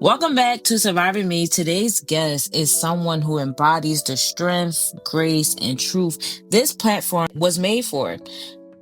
Welcome back to Surviving Me. Today's guest is someone who embodies the strength, grace, and truth this platform was made for.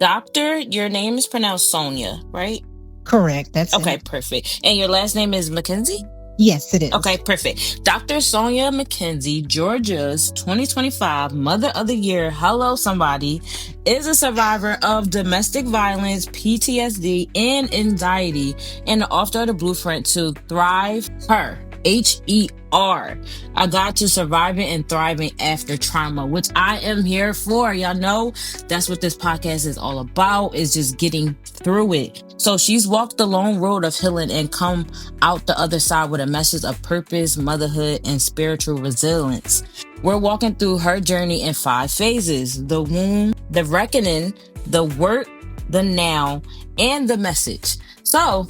Doctor, your name is pronounced Sonya, right? Correct. That's Okay, it. perfect. And your last name is McKinzie? Yes, it is. Okay, perfect. Dr. Sonya McKinzie, Georgia's 2025 Mother of the Year, hello somebody, is a survivor of domestic violence, PTSD, and anxiety, and the author of the blueprint to Thrive Her, HER, a guide to surviving and thriving after trauma, which I am here for. Y'all know that's what this podcast is all about, is just getting through it. So she's walked the long road of healing and come out the other side with a message of purpose, motherhood, and spiritual resilience. We're walking through her journey in 5 phases: the womb, the reckoning, the work, the now, and the message. So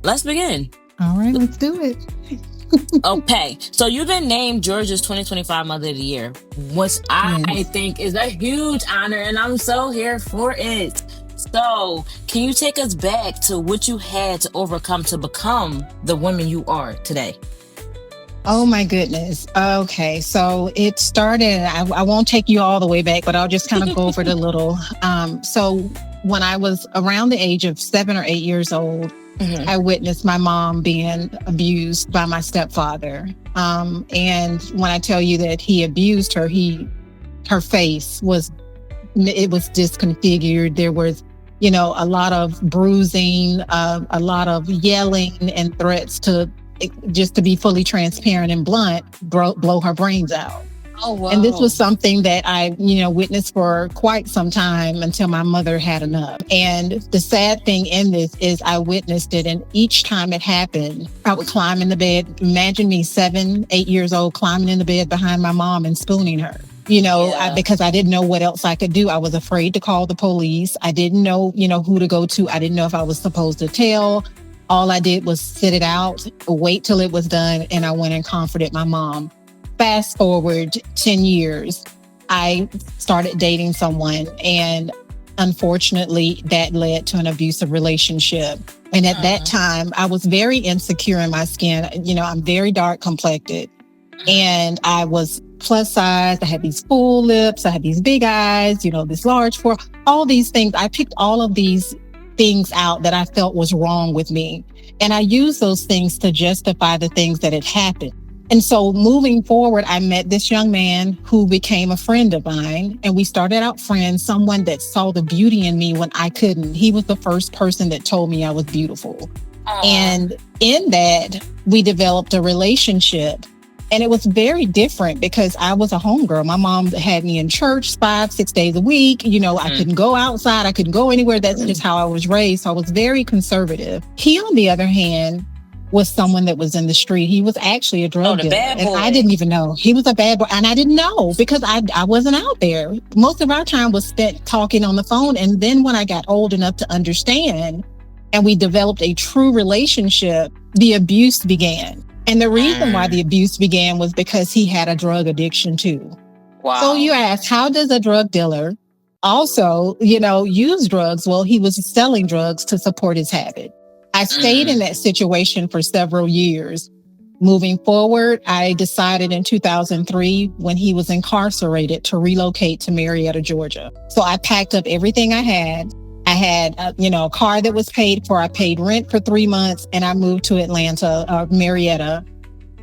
let's begin. All right, let's do it. Okay, so you've been named Georgia's 2025 Mother of the Year, which I think is a huge honor, and I'm so here for it. So, can you take us back to what you had to overcome to become the woman you are today? Oh my goodness. Okay, so it started, I won't take you all the way back, but I'll just kind of go over it a little. So when I was around the age of 7 or 8 years old, I witnessed my mom being abused by my stepfather. And when I tell you that he abused her, her face was disconfigured. There was, a lot of bruising, a lot of yelling and threats to, just to be fully transparent and blunt, blow her brains out. Oh, wow. And this was something that I, witnessed for quite some time until my mother had enough. And the sad thing in this is I witnessed it. And each time it happened, I would climb in the bed. Imagine me 7, 8 years old, climbing in the bed behind my mom and spooning her. Because I didn't know what else I could do. I was afraid to call the police. I didn't know, who to go to. I didn't know if I was supposed to tell. All I did was sit it out, wait till it was done, and I went and comforted my mom. Fast forward 10 years, I started dating someone, and unfortunately, that led to an abusive relationship. And at that time, I was very insecure in my skin. I'm very dark complected, and I was plus size. I had these full lips. I had these big eyes, this large forehead, all these things. I picked all of these things out that I felt was wrong with me. And I used those things to justify the things that had happened. And so moving forward, I met this young man who became a friend of mine, and we started out friends, someone that saw the beauty in me when I couldn't. He was the first person that told me I was beautiful. And in that, we developed a relationship. And it was very different because I was a homegirl. My mom had me in church 5, 6 days a week. I couldn't go outside. I couldn't go anywhere. That's just how I was raised. So I was very conservative. He, on the other hand, was someone that was in the street. He was actually a drug dealer. And I didn't even know. He was a bad boy. And I didn't know because I wasn't out there. Most of our time was spent talking on the phone. And then when I got old enough to understand and we developed a true relationship, the abuse began. And the reason why the abuse began was because he had a drug addiction too. Wow. So you ask, how does a drug dealer also, use drugs? Well, he was selling drugs to support his habit. I stayed in that situation for several years. Moving forward, I decided in 2003, when he was incarcerated, to relocate to Marietta, Georgia. So I packed up everything I had. I had, a car that was paid for. I paid rent for 3 months, and I moved to Atlanta, Marietta.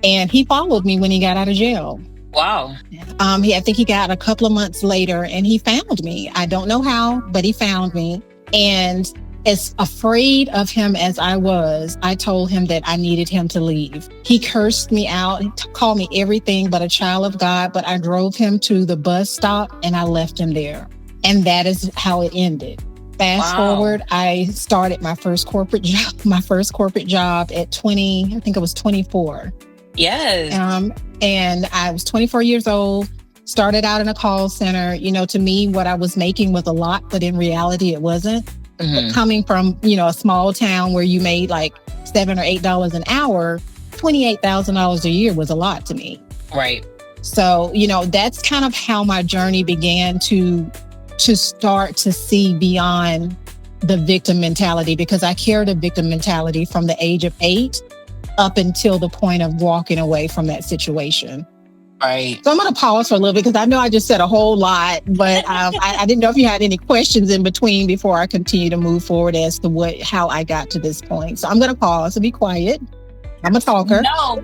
And he followed me when he got out of jail. Wow. I think he got a couple of months later, and he found me. I don't know how, but he found me. And as afraid of him as I was, I told him that I needed him to leave. He cursed me out. He called me everything but a child of God. But I drove him to the bus stop, and I left him there. And that is how it ended. Fast forward, I started my first corporate job at 20, I think I was 24. Yes. And I was 24 years old, started out in a call center. To me, what I was making was a lot, but in reality, it wasn't. But coming from, a small town where you made like $7 or $8 an hour, $28,000 a year was a lot to me. Right. So, that's kind of how my journey began to start to see beyond the victim mentality, because I carried a victim mentality from the age of 8 up until the point of walking away from that situation. Right. So I'm going to pause for a little bit because I know I just said a whole lot, but I didn't know if you had any questions in between before I continue to move forward as to how I got to this point. So I'm going to pause and be quiet. I'm a talker. No.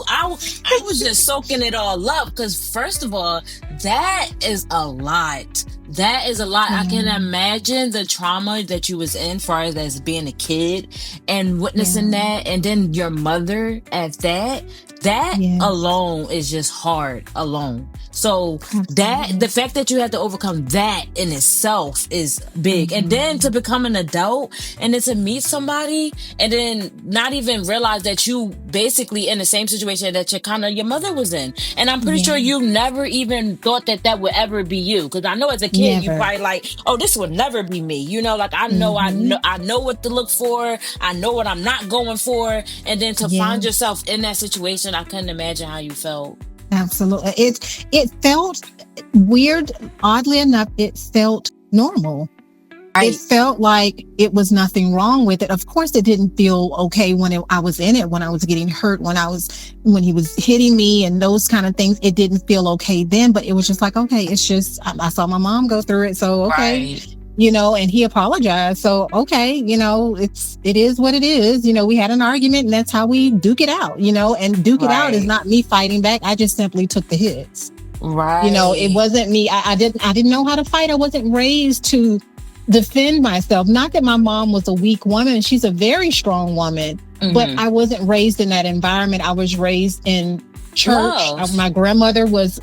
I was just soaking it all up because, first of all, that is a lot. That is a lot. I can imagine the trauma that you was in, far as being a kid and witnessing that, and then your mother at that. That alone is just hard alone. So the fact that you had to overcome that in itself is big. And then to become an adult and then to meet somebody and then not even realize that you basically in the same situation that your mother was in. And I'm pretty sure you never even thought that would ever be you. Cause I know as a kid, you probably like, oh, this would never be me. You know, like I know what to look for. I know what I'm not going for. And then to find yourself in that situation, I couldn't imagine how you felt. Absolutely. It felt weird. Oddly enough, it felt normal. Right. It felt like it was nothing wrong with it. Of course, it didn't feel okay when I was in it, when I was getting hurt, when he was hitting me and those kind of things. It didn't feel okay then, but it was just like, okay, it's just, I saw my mom go through it. So, okay. Right. You know, and he apologized. So, okay, you know, it is what it is. You know, we had an argument and that's how we duke it out, you know, and duke it out is not me fighting back. I just simply took the hits. Right. You know, it wasn't me. I didn't know how to fight. I wasn't raised to defend myself. Not that my mom was a weak woman. She's a very strong woman, but I wasn't raised in that environment. I was raised in church. My grandmother was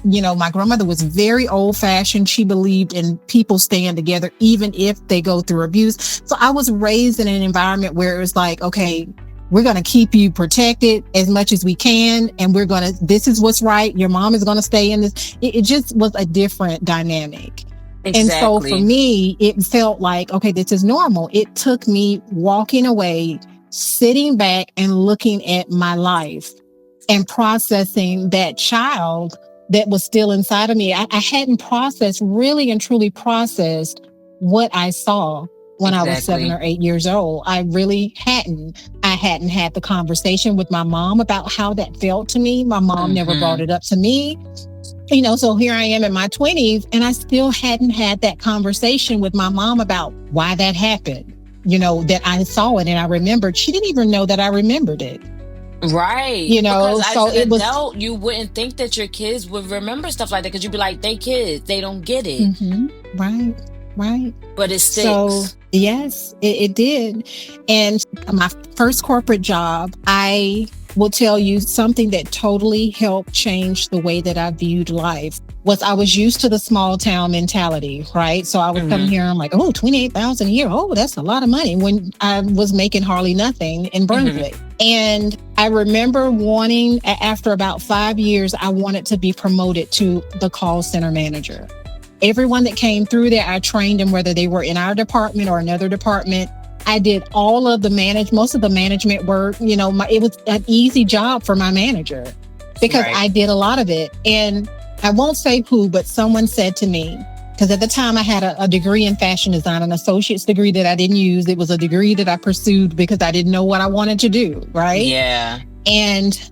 very old fashioned. She believed in people staying together, even if they go through abuse. So I was raised in an environment where it was like, okay, we're going to keep you protected as much as we can. And this is what's right. Your mom is going to stay in this. It just was a different dynamic. Exactly. And so for me, it felt like, okay, this is normal. It took me walking away, sitting back and looking at my life and processing that child that was still inside of me. I hadn't really and truly processed what I saw when I was 7 or 8 years old. I really hadn't. I hadn't had the conversation with my mom about how that felt to me. My mom never brought it up to me. You know, so here I am in my 20s and I still hadn't had that conversation with my mom about why that happened. You know, that I saw it and I remembered. She didn't even know that I remembered it. Right. You know, because so as an adult, you wouldn't think that your kids would remember stuff like that because you'd be like, they kids, they don't get it. Right. But it sticks. So, yes, it did. And my first corporate job, I will tell you something that totally helped change the way that I viewed life was I was used to the small town mentality, right? So I would come here, I'm like, oh, $28,000 a year. Oh, that's a lot of money when I was making hardly nothing in Brunswick. And I remember wanting, after about 5 years, I wanted to be promoted to the call center manager. Everyone that came through there, I trained them, whether they were in our department or another department. I did all of most of the management work. You know, it was an easy job for my manager because I did a lot of it. And I won't say who, but someone said to me, because at the time I had a degree in fashion design, an associate's degree that I didn't use. It was a degree that I pursued because I didn't know what I wanted to do, right? Yeah. And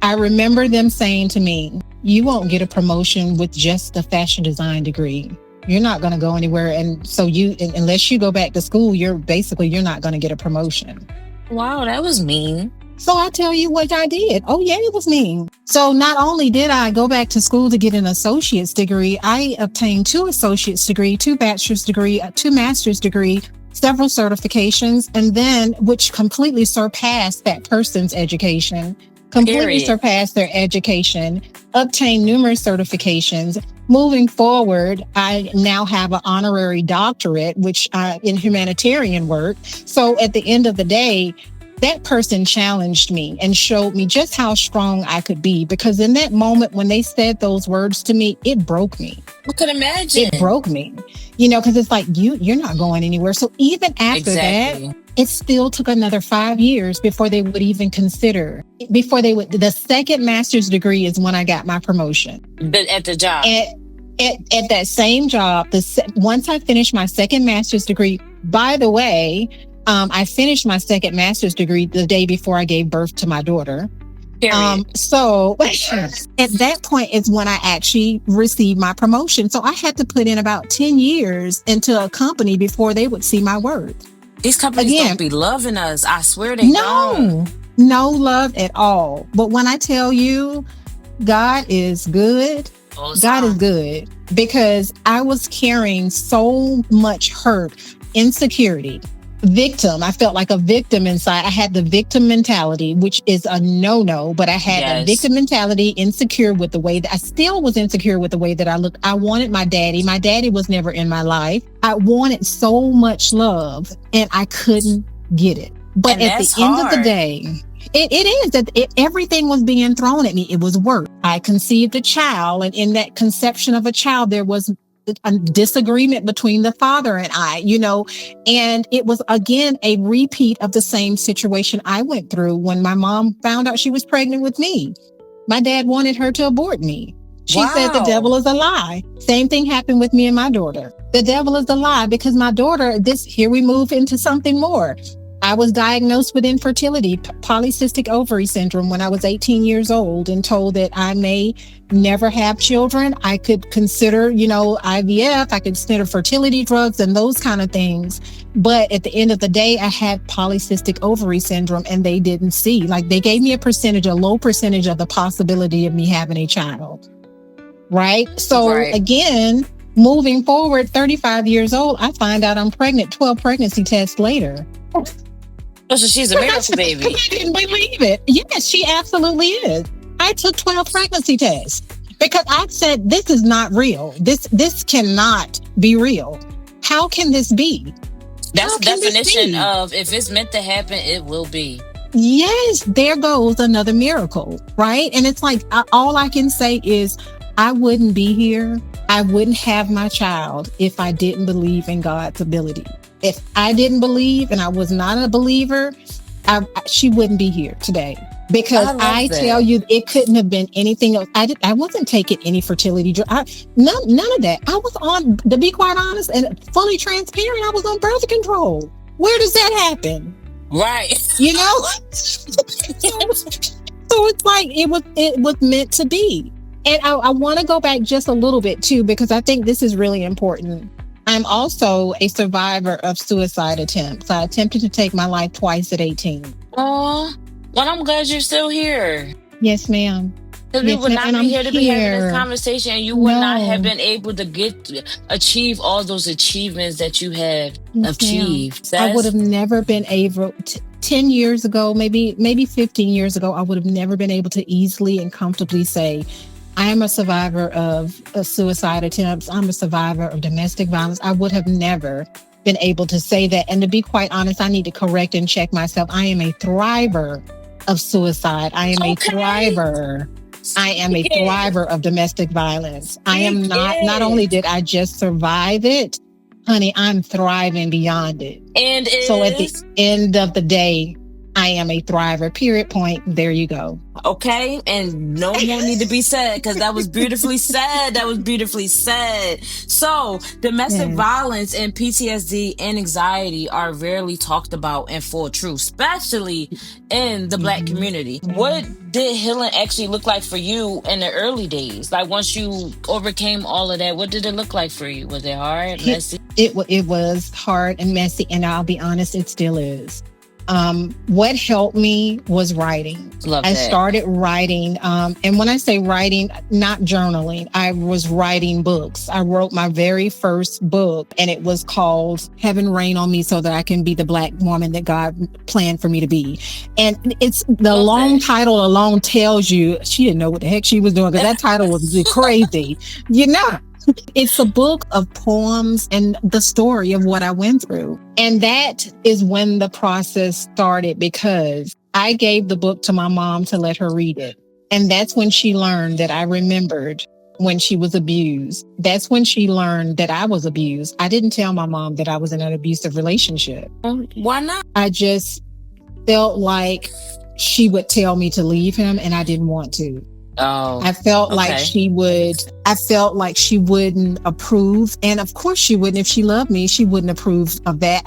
I remember them saying to me, you won't get a promotion with just a fashion design degree. You're not going to go anywhere. And so unless you go back to school, you're not going to get a promotion. Wow, that was mean. So I tell you what I did. Oh yeah, it was mean. So not only did I go back to school to get an associate's degree, I obtained 2 associate's degree, 2 bachelor's degree, 2 master's degree, several certifications, and then which completely surpassed that person's education. Surpassed their education, obtained numerous certifications. Moving forward, I now have an honorary doctorate, which in humanitarian work. So at the end of the day, that person challenged me and showed me just how strong I could be. Because in that moment, when they said those words to me, it broke me. I could imagine. It broke me, you know, because it's like, you're not going anywhere. So even after that, it still took another 5 years before they would even consider, the second master's degree is when I got my promotion. But at the job? At that same job, once I finished my second master's degree, by the way, I finished my second master's degree the day before I gave birth to my daughter. So at that point is when I actually received my promotion. So I had to put in about 10 years into a company before they would see my worth. These companies don't be loving us. I swear they don't. No love at all. But when I tell you God is good, God is good, because I was carrying so much hurt, insecurity, victim. I felt like a victim inside. I had the victim mentality, which is a no-no, but I had a victim mentality, insecure with the way that I still was insecure with the way that I looked. I wanted my daddy. My daddy was never in my life. I wanted so much love and I couldn't get it. But at the end of the day, it is that everything was being thrown at me. It was work. I conceived a child, and in that conception of a child, there was a disagreement between the father and I, and it was again a repeat of the same situation I went through when my mom found out she was pregnant with me. My dad wanted her to abort me. She said the devil is a lie. Same thing happened with me and my daughter. The devil is a lie, because my daughter, here we move into something more. I was diagnosed with infertility, polycystic ovary syndrome, when I was 18 years old, and told that I may never have children. I could consider, IVF, I could consider fertility drugs and those kind of things. But at the end of the day, I had polycystic ovary syndrome, and they didn't see. Like, they gave me a low percentage of the possibility of me having a child. Right? So again, moving forward, 35 years old, I find out I'm pregnant 12 pregnancy tests later. So she's a miracle baby. I didn't believe it. Yes, she absolutely is. I took 12 pregnancy tests because I said, this is not real. This cannot be real. How can this be? That's the definition of, if it's meant to happen, it will be. Yes, there goes another miracle, right? And it's like, all I can say is, I wouldn't be here. I wouldn't have my child if I didn't believe in God's ability. If I didn't believe and I was not a believer, she wouldn't be here today. Because I tell you, it couldn't have been anything else. I wasn't taking any fertility drug. None of that. I was on, to be quite honest and fully transparent, I was on birth control. Where does that happen? Right. So it's like it was meant to be. And I want to go back just a little bit too, because I think this is really important. I'm also a survivor of suicide attempts. I attempted to take my life twice at 18. Oh, well, I'm glad you're still here. Yes, ma'am. Because we would not be here to be having this conversation, and you would not have been able to achieve all those achievements that you have achieved. I would have never been able to, 10 years ago, maybe 15 years ago, I would have never been able to easily and comfortably say, I am a survivor of suicide attempts. I'm a survivor of domestic violence. I would have never been able to say that. And to be quite honest, I need to correct and check myself. I am a thriver of suicide. I am a thriver. I am a thriver of domestic violence. I am not only did I just survive it, honey, I'm thriving beyond it. And so at the end of the day, I am a thriver, period, point. There you go. Okay. And no more need to be said, because that was beautifully said. So domestic violence and PTSD and anxiety are rarely talked about in full truth, especially in the Black community. What did healing actually look like for you in the early days? Like, once you overcame all of that, what did it look like for you? Was it hard, messy? It was hard and messy. And I'll be honest, it still is. What helped me was writing. I started writing. And when I say writing, not journaling, I was writing books. I wrote my very first book, and it was called Heaven Rain on Me So That I Can Be the Black Woman That God Planned for Me to Be. And it's the long title alone tells you she didn't know what the heck she was doing, because that title was crazy. It's a book of poems and the story of what I went through. And that is when the process started, because I gave the book to my mom to let her read it. And that's when she learned that I remembered when she was abused. That's when she learned that I was abused. I didn't tell my mom that I was in an abusive relationship. Why not? I just felt like she would tell me to leave him, and I didn't want to. Oh, I felt like okay. I felt like she wouldn't approve. And of course she wouldn't. If she loved me, she wouldn't approve of that.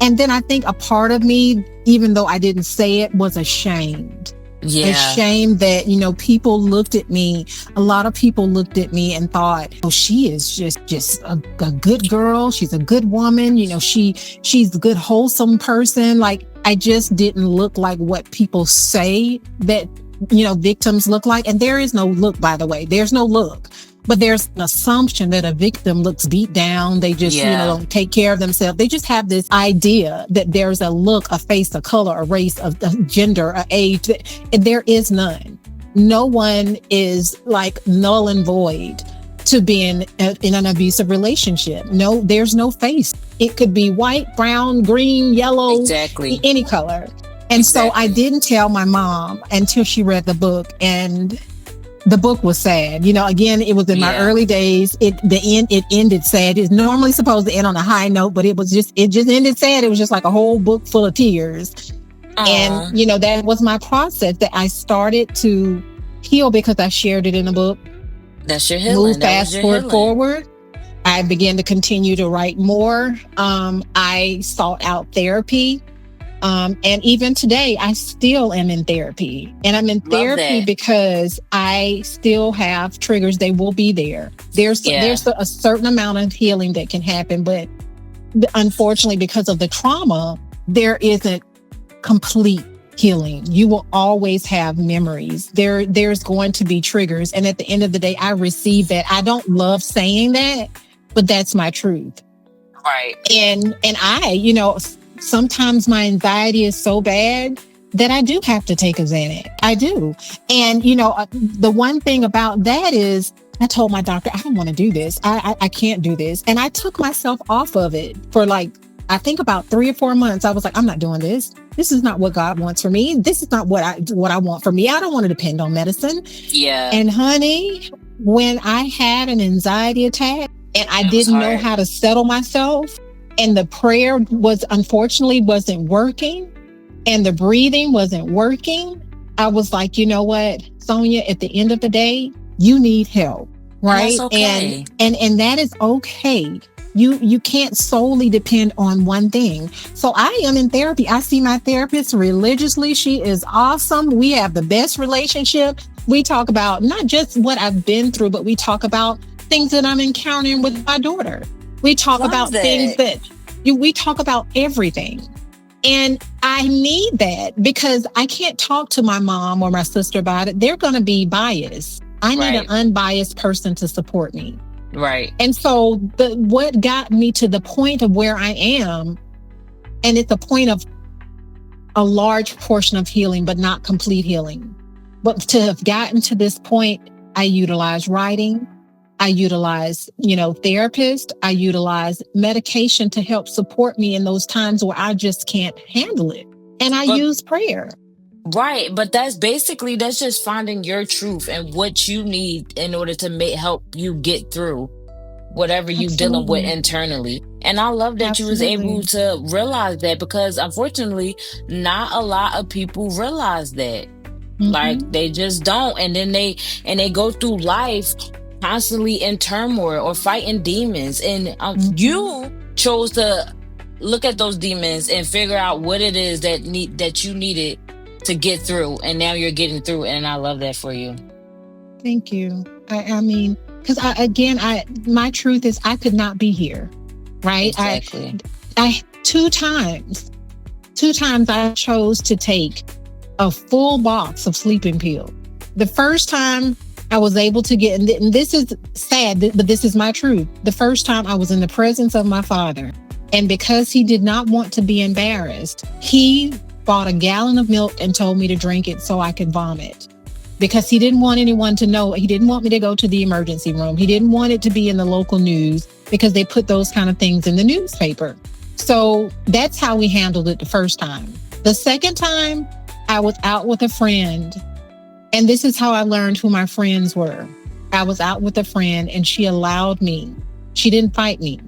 And then I think a part of me, even though I didn't say it, was ashamed. Yeah. Ashamed that, people looked at me. A lot of people looked at me and thought, oh, she is just a good girl. She's a good woman. She's a good, wholesome person. Like, I just didn't look like what people say that, victims look like. And there is no look, by the way. There's no look. But there's an assumption that a victim looks beat down. They just, don't take care of themselves. They just have this idea that there's a look, a face, a color, a race, a gender, a age. And there is none. No one is like null and void to being in an abusive relationship. No, there's no face. It could be white, brown, green, yellow, exactly, any color. And so I didn't tell my mom until she read the book, and the book was sad. Again, it was in my early days. It ended sad. It's normally supposed to end on a high note, but it just ended sad. It was just like a whole book full of tears. And, that was my process, that I started to heal because I shared it in a book. That's your healing. Move fast forward. I began to continue to write more. I sought out therapy. And even today, I still am in therapy. And I'm in therapy because I still have triggers. They will be there. There's a certain amount of healing that can happen. But unfortunately, because of the trauma, there isn't complete healing. You will always have memories. There's going to be triggers. And at the end of the day, I receive that. I don't love saying that, but that's my truth. Right. And I, sometimes my anxiety is so bad that I do have to take a Xanax. I do. And, the one thing about that is I told my doctor, I don't want to do this. I can't do this. And I took myself off of it for I think about 3 or 4 months. I was like, I'm not doing this. This is not what God wants for me. This is not what I want for me. I don't want to depend on medicine. Yeah. And honey, when I had an anxiety attack and I didn't know how to settle myself, and the prayer wasn't working, and the breathing wasn't working, I was like, you know what, Sonya, at the end of the day, you need help, right? That's okay. And that is okay. You can't solely depend on one thing. So I am in therapy. I see my therapist religiously. She is awesome. We have the best relationship. We talk about not just what I've been through, but we talk about things that I'm encountering with my daughter. We talk about things we talk about everything. And I need that because I can't talk to my mom or my sister about it. They're going to be biased. I need an unbiased person to support me. Right. And so what got me to the point of where I am, and it's a point of a large portion of healing, but not complete healing. But to have gotten to this point, I utilize writing. I utilize, therapists. I utilize medication to help support me in those times where I just can't handle it. And I use prayer. Right. But that's just finding your truth and what you need in order to help you get through whatever you're dealing with internally. And I love that you was able to realize that, because unfortunately, not a lot of people realize that. Like, they just don't. And then they go through life constantly in turmoil or fighting demons. And you chose to look at those demons and figure out what it is that you needed to get through. And now you're getting through. And I love that for you. Thank you. I mean, because my truth is I could not be here. Right. Exactly. I 2 times I chose to take a full box of sleeping pills. The first time I was able to get, and this is sad, but this is my truth. The first time I was in the presence of my father, and because he did not want to be embarrassed, he bought a gallon of milk and told me to drink it so I could vomit. Because he didn't want anyone to know. He didn't want me to go to the emergency room. He didn't want it to be in the local news because they put those kind of things in the newspaper. So that's how we handled it the first time. The second time, I was out with a friend. And this is how I learned who my friends were. I was out with a friend and she allowed me, she didn't fight me,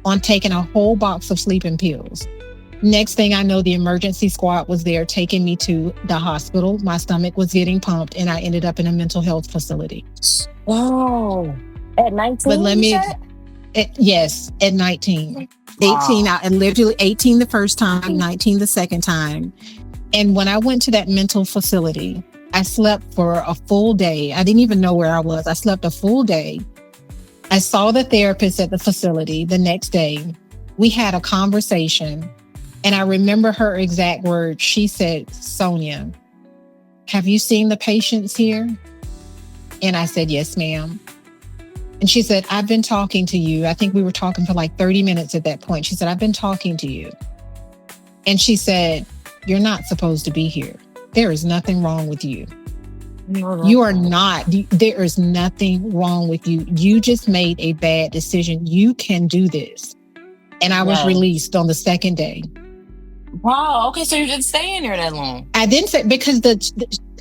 on taking a whole box of sleeping pills. Next thing I know, the emergency squad was there taking me to the hospital. My stomach was getting pumped and I ended up in a mental health facility. Whoa. At 19, But let you me, said? yes, at 19. Wow. 18, and literally 18 the first time, 19 the second time. And when I went to that mental facility, I slept for a full day. I didn't even know where I was. I slept a full day. I saw the therapist at the facility the next day. We had a conversation. And I remember her exact words. She said, "Sonya, have you seen the patients here?" And I said, "Yes, ma'am." And she said, "I've been talking to you." I think we were talking for like 30 minutes at that point. She said, "I've been talking to you." And she said, "You're not supposed to be here. There is nothing wrong with you. You are not, there is nothing wrong with you. You just made a bad decision. You can do this." And I was released on the second day. Wow. Okay. So you didn't stay in there that long. I didn't say, because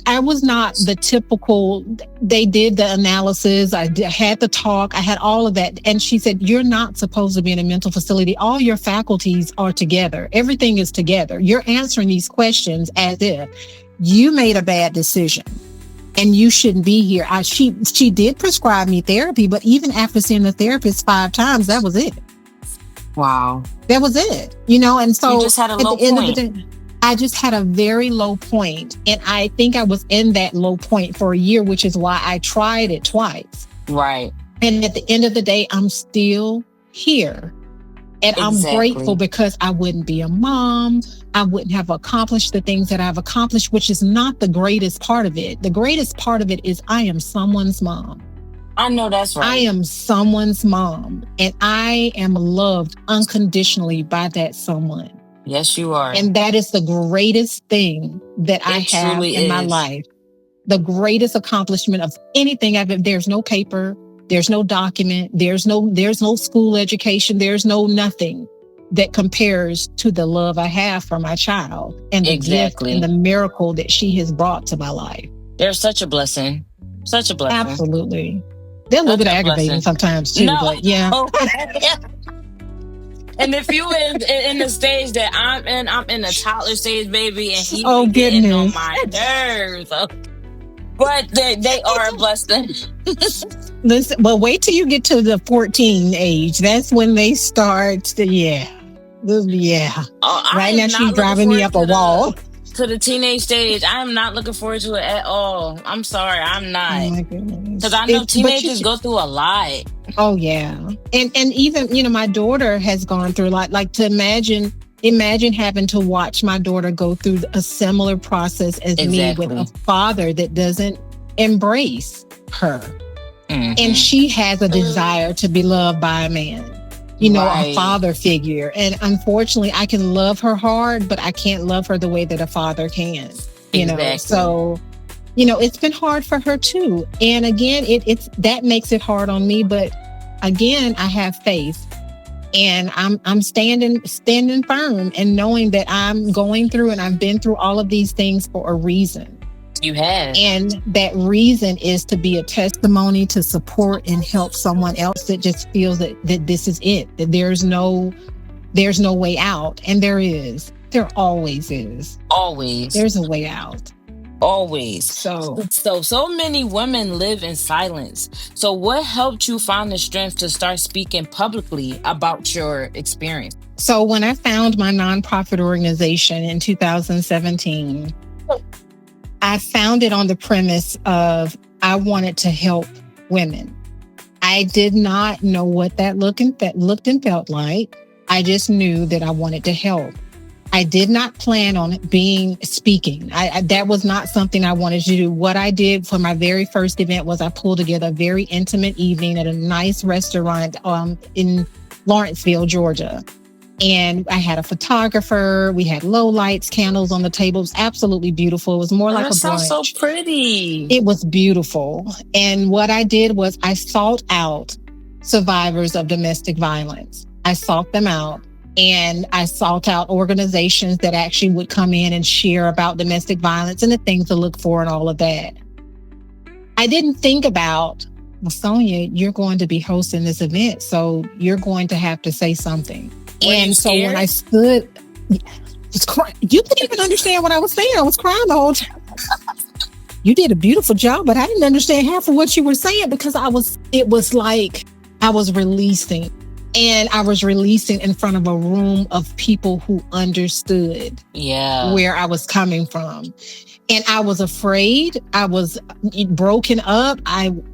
I was not the typical, they did the analysis. I had the talk. I had all of that. And she said, "You're not supposed to be in a mental facility. All your faculties are together. Everything is together. You're answering these questions as if you made a bad decision and you shouldn't be here." She did prescribe me therapy, but even after seeing the therapist 5 times, that was it. Wow. That was it, and so you just had a low point. I just had a very low point. And I think I was in that low point for a year, which is why I tried it twice. Right. And at the end of the day, I'm still here. And I'm grateful because I wouldn't be a mom. I wouldn't have accomplished the things that I've accomplished, which is not the greatest part of it. The greatest part of it is I am someone's mom. I know that's right. I am someone's mom, and I am loved unconditionally by that someone. Yes, you are. And that is the greatest thing that I have in my life. The greatest accomplishment of anything I've ever. There's no paper, there's no document, there's no school education, there's no nothing that compares to the love I have for my child and the gift and the miracle that she has brought to my life. There's such a blessing. Such a blessing. Absolutely. They're a little bit aggravating sometimes too, but yeah. And if you in the stage that I'm in the toddler stage, baby, and he's getting on my nerves. But they are a blessing. Listen, well, wait till you get to the 14 age. That's when they start Oh, right now she's driving me up a wall. To the teenage stage, I am not looking forward to it at all. I'm sorry, I'm not. Oh my goodness. Because I know teenagers go through a lot. Oh yeah. And even, my daughter has gone through a lot. Like, to imagine having to watch my daughter go through a similar process as me, with a father that doesn't embrace her. Mm-hmm. And she has a desire to be loved by a man. A father figure. And unfortunately, I can love her hard, but I can't love her the way that a father can. So, it's been hard for her too. And again, it's that makes it hard on me. But again, I have faith, and I'm standing firm and knowing that I'm going through, and I've been through all of these things for a reason. You have. And that reason is to be a testimony, to support and help someone else that just feels that this is it, that there's no way out. And there is. There always is. Always. There's a way out. Always. So many women live in silence. So what helped you find the strength to start speaking publicly about your experience? So when I found my nonprofit organization in 2017, I found it on the premise of I wanted to help women. I did not know what that looked and felt like. I just knew that I wanted to help. I did not plan on speaking. That was not something I wanted to do. What I did for my very first event was I pulled together a very intimate evening at a nice restaurant in Lawrenceville, Georgia. And I had a photographer. We had low lights, candles on the table. It was absolutely beautiful. It was more like a brunch. That sounds so pretty. It was beautiful. And what I did was I sought out survivors of domestic violence. I sought them out, and I sought out organizations that actually would come in and share about domestic violence and the things to look for and all of that. I didn't think about, well, Sonya, you're going to be hosting this event, so you're going to have to say something. And so when I stood, Just crying. You didn't even understand what I was saying. I was crying the whole time. You did a beautiful job, but I didn't understand half of what you were saying because it was like I was releasing. And I was releasing in front of a room of people who understood where I was coming from. And I was afraid. I was broken up.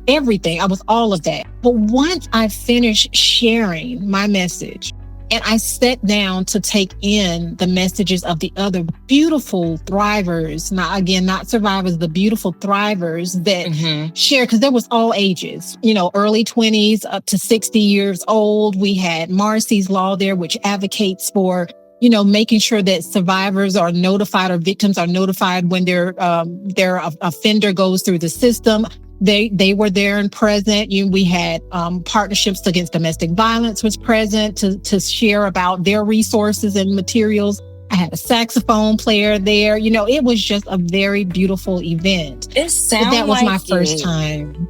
Everything. I was all of that. But once I finished sharing my message and I sat down to take in the messages of the other beautiful thrivers, not survivors, the beautiful thrivers that shared, because there was all ages, early 20s up to 60 years old. We had Marcy's Law there, which advocates for making sure that survivors are notified or victims are notified when their offender goes through the system. They were there and present. We had partnerships against domestic violence was present to share about their resources and materials. I had a saxophone player there. It was just a very beautiful event. That was my first time.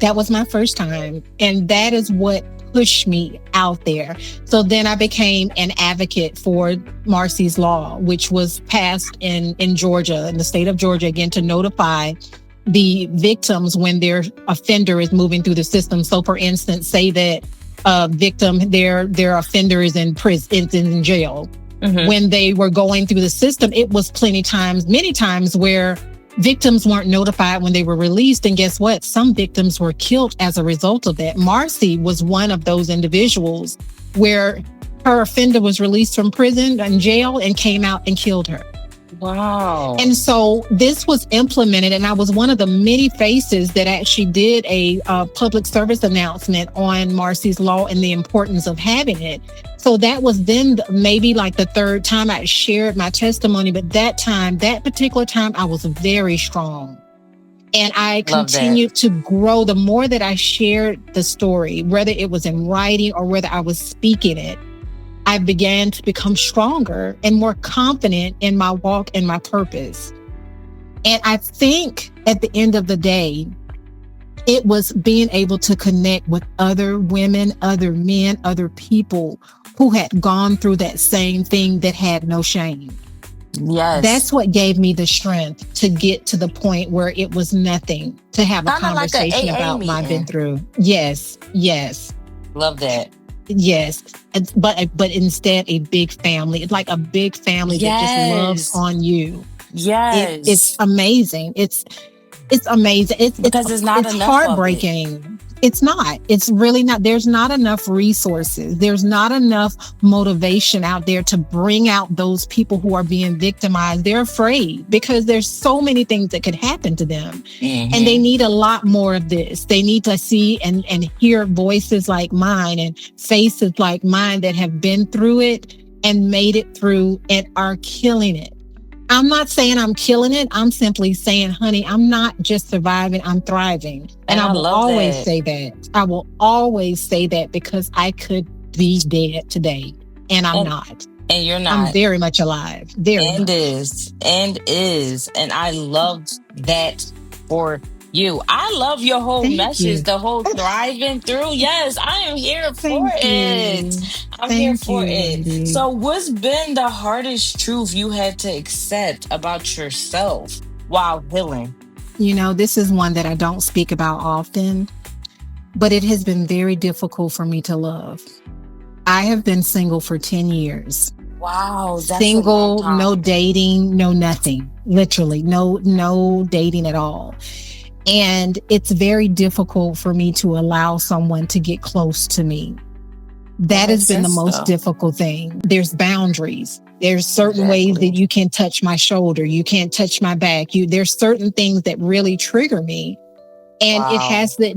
That was my first time. And that is what pushed me out there. So then I became an advocate for Marcy's Law, which was passed in Georgia, in the state of Georgia, again, to notify the victims when their offender is moving through the system. So for instance, say that a victim, their offender is in prison, in jail. When they were going through the system, it was many times where victims weren't notified when they were released. And guess what? Some victims were killed as a result of that. Marcy was one of those individuals where her offender was released from prison and jail and came out and killed her. Wow. And so this was implemented, and I was one of the many faces that actually did a public service announcement on Marcy's Law and the importance of having it. So that was then maybe like the third time I shared my testimony, but that particular time, I was very strong. And I continued to grow. The more that I shared the story, whether it was in writing or whether I was speaking it, I began to become stronger and more confident in my walk and my purpose. And I think at the end of the day, it was being able to connect with other women, other men, other people who had gone through that same thing that had no shame. Yes. That's what gave me the strength to get to the point where it was nothing to have a conversation like about what I've been through. Yes. Love that. Yes. But instead a big family. It's like a big family that just loves on you. Yes. It's amazing. It's amazing. Because it's not enough heartbreaking. It's not. It's really not. There's not enough resources. There's not enough motivation out there to bring out those people who are being victimized. They're afraid because there's so many things that could happen to them. And they need a lot more of this. They need to see and hear voices like mine and faces like mine that have been through it and made it through and are killing it. I'm not saying I'm killing it. I'm simply saying, honey, I'm not just surviving, I'm thriving. And I will always say that. I will always say that because I could be dead today and I'm not. And you're not. I'm very much alive. And is. And I loved that for you. I love your whole message, the whole thriving through. Yes, I am here for it. I'm here for it. Lady. So what's been the hardest truth you had to accept about yourself while healing? This is one that I don't speak about often, but it has been very difficult for me to love. I have been single for 10 years. Wow. That's single, no dating, no nothing. Literally, no dating at all. And it's very difficult for me to allow someone to get close to me. That has been the most difficult thing. There's boundaries. There's certain ways that you can touch my shoulder. You can't touch my back. There's certain things that really trigger me. And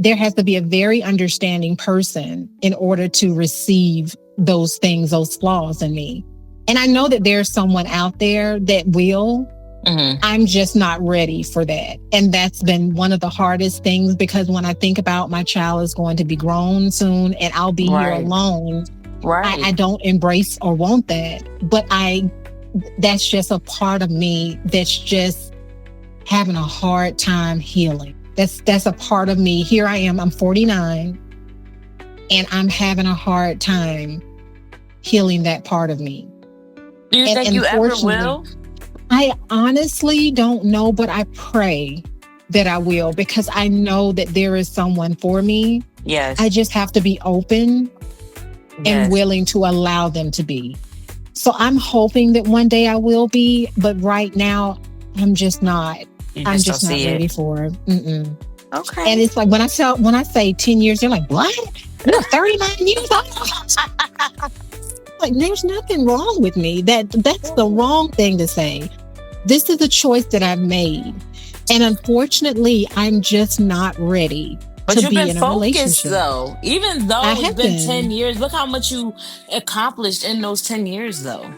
there has to be a very understanding person in order to receive those things, those flaws in me. And I know that there's someone out there that will. I'm just not ready for that. And that's been one of the hardest things because when I think about my child is going to be grown soon and I'll be here alone, I don't embrace or want that. But that's just a part of me that's just having a hard time healing. That's a part of me. Here I am, I'm 49 and I'm having a hard time healing that part of me. Do you think you ever will? I honestly don't know, but I pray that I will, because I know that there is someone for me. Yes. I just have to be open and willing to allow them to be. So I'm hoping that one day I will be, but right now I'm just not. I'm just not ready for it. Mm-mm. Okay. And it's like when I say 10 years, they're like, what? You're 39 years old. Like, there's nothing wrong with me. That's the wrong thing to say. This is a choice that I've made. And unfortunately, I'm just not ready to be in a relationship. Though. Even though it's been 10 years, look how much you accomplished in those 10 years, though.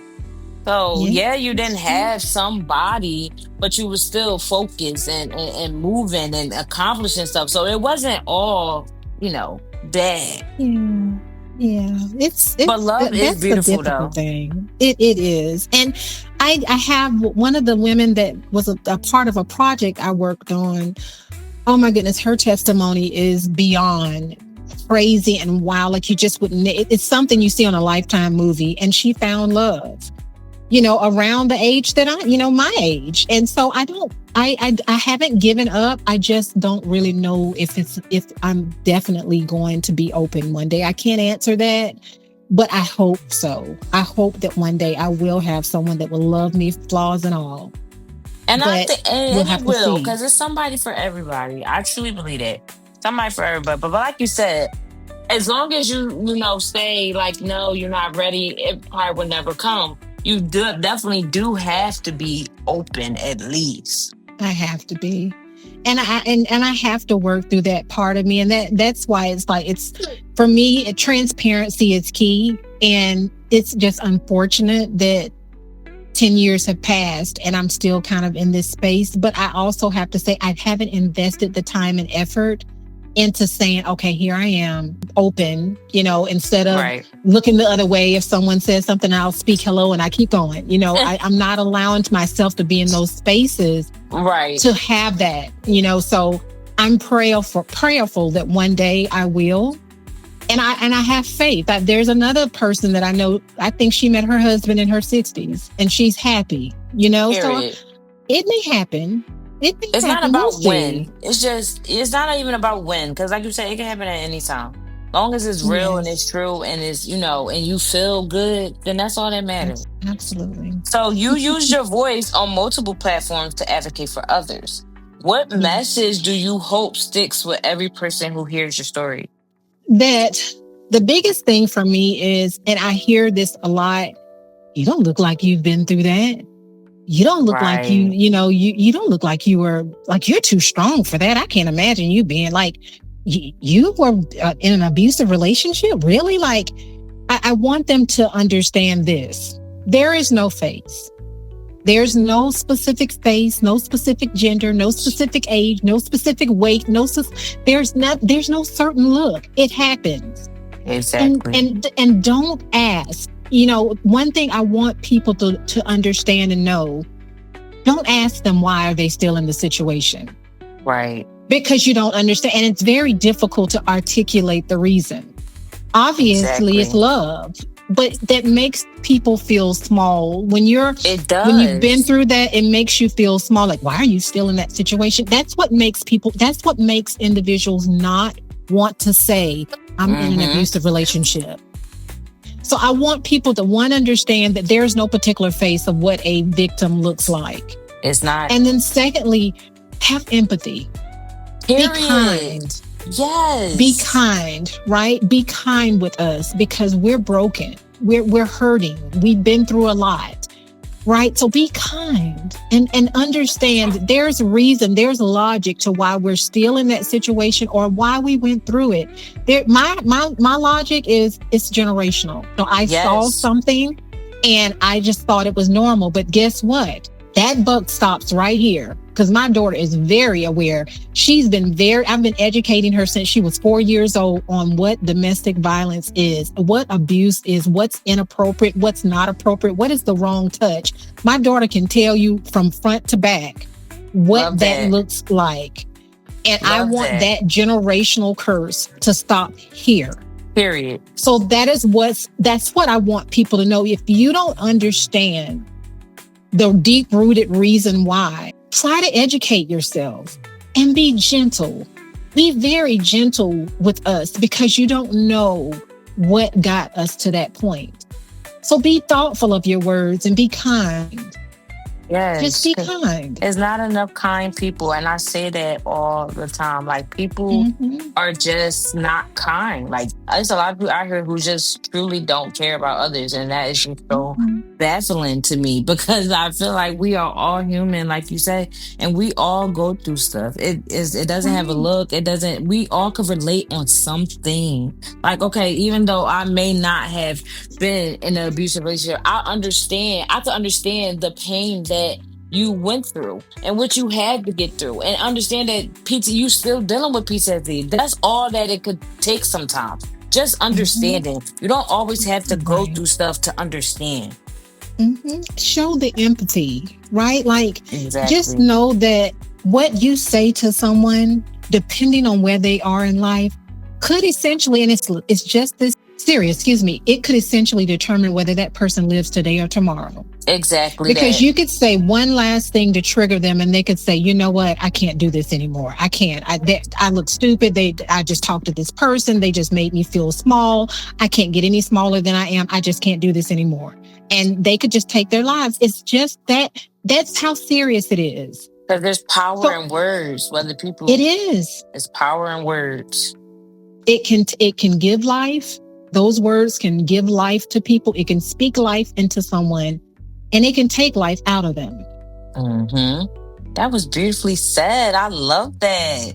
So, yeah, you didn't have somebody, but you were still focused and moving and accomplishing stuff. So it wasn't all, bad. Yeah. But love is beautiful, though. Thing. It is. And I have one of the women that was a part of a project I worked on. Oh my goodness, her testimony is beyond crazy and wow. Like, you just wouldn't, it's something you see on a Lifetime movie. And she found love, around the age that my age. And so I haven't given up. I just don't really know if I'm definitely going to be open one day. I can't answer that, but I hope so. I hope that one day I will have someone that will love me, flaws and all. And I think it will, because it's somebody for everybody. I truly believe that. Somebody for everybody. But like you said, as long as you stay like, no, you're not ready, it probably will never come. You definitely do have to be open, at least. I have to be. And I have to work through that part of me. And that's why it's for me, transparency is key. And it's just unfortunate that 10 years have passed and I'm still kind of in this space. But I also have to say, I haven't invested the time and effort into saying, okay, here I am, open, instead of looking the other way. If someone says something, I'll speak hello and I keep going. I'm not allowing myself to be in those spaces to have that, so I'm prayerful that one day I will. And I have faith that there's another person that I know. I think she met her husband in her 60s and she's happy, so it may happen. It's not about when. It's not even about when. Because like you said, it can happen at any time. As long as it's real and it's true and it's, and you feel good, then that's all that matters. Absolutely. So you use your voice on multiple platforms to advocate for others. What message do you hope sticks with every person who hears your story? That the biggest thing for me is, and I hear this a lot, you don't look like you've been through that. You don't look like you don't look like you were, like, you're too strong for that. I can't imagine you being like, you were in an abusive relationship. Really? Like, I want them to understand this. There is no face. There's no specific face, no specific gender, no specific age, no specific weight, there's no certain look. It happens. Exactly. And don't ask. One thing I want people to understand and know, don't ask them why are they still in the situation. Right. Because you don't understand. And it's very difficult to articulate the reason. Obviously, it's love. But that makes people feel small. When you've been through that, it makes you feel small. Like, why are you still in that situation? That's what makes individuals not want to say, I'm in an abusive relationship. So I want people to understand that there's no particular face of what a victim looks like. It's not. And then secondly, have empathy. Period. Be kind. Yes. Be kind, right? Be kind with us because we're broken. We're hurting. We've been through a lot, right? So be kind and understand that there's a reason, there's a logic to why we're still in that situation or why we went through it. My logic is it's generational. So I saw something and I just thought it was normal. But guess what? That buck stops right here. Because my daughter is very aware. I've been educating her since she was 4 years old on what domestic violence is, what abuse is, what's inappropriate, what's not appropriate, what is the wrong touch. My daughter can tell you from front to back what that looks like. And I want that generational curse to stop here. Period. So that's what I want people to know. If you don't understand the deep rooted reason why, try to educate yourself and be gentle. Be very gentle with us because you don't know what got us to that point. So be thoughtful of your words and be kind. Just Yes, be 'cause kind. there's not enough kind people, and I say that all the time. Like people Mm-hmm. are just not kind. Like there's a lot of people out here who just truly don't care about others, and that is just so Mm-hmm. baffling to me because I feel like we are all human, like you say, and we all go through stuff. It doesn't have a Right. look. It doesn't. We all can relate on something. Like okay, even though I may not have been in an abusive relationship, I can understand the pain that you went through and what you had to get through and understand that you still dealing with PTSD. That's all that it could take sometimes. Just Mm-hmm. understanding. You don't always have to go Right. through stuff to understand. Show the empathy, right? Like, just Exactly. know that what you say to someone, depending on where they are in life, could essentially, and it's just this serious, excuse me, it could essentially determine whether that person lives today or tomorrow. Exactly Because that. you could say one last thing to trigger them, and they could say, "You know what? I can't do this anymore. I can't. I look stupid. I just talked to this person. They just made me feel small. I can't get any smaller than I am. I just can't do this anymore." And they could just take their lives. It's just that. That's how serious it is. Because there's power So in words, whether it people, is. it's power in words. It can give life. Those words can give life to people. It can speak life into someone, and it can take life out of them. Hmm. That was beautifully said. I love that.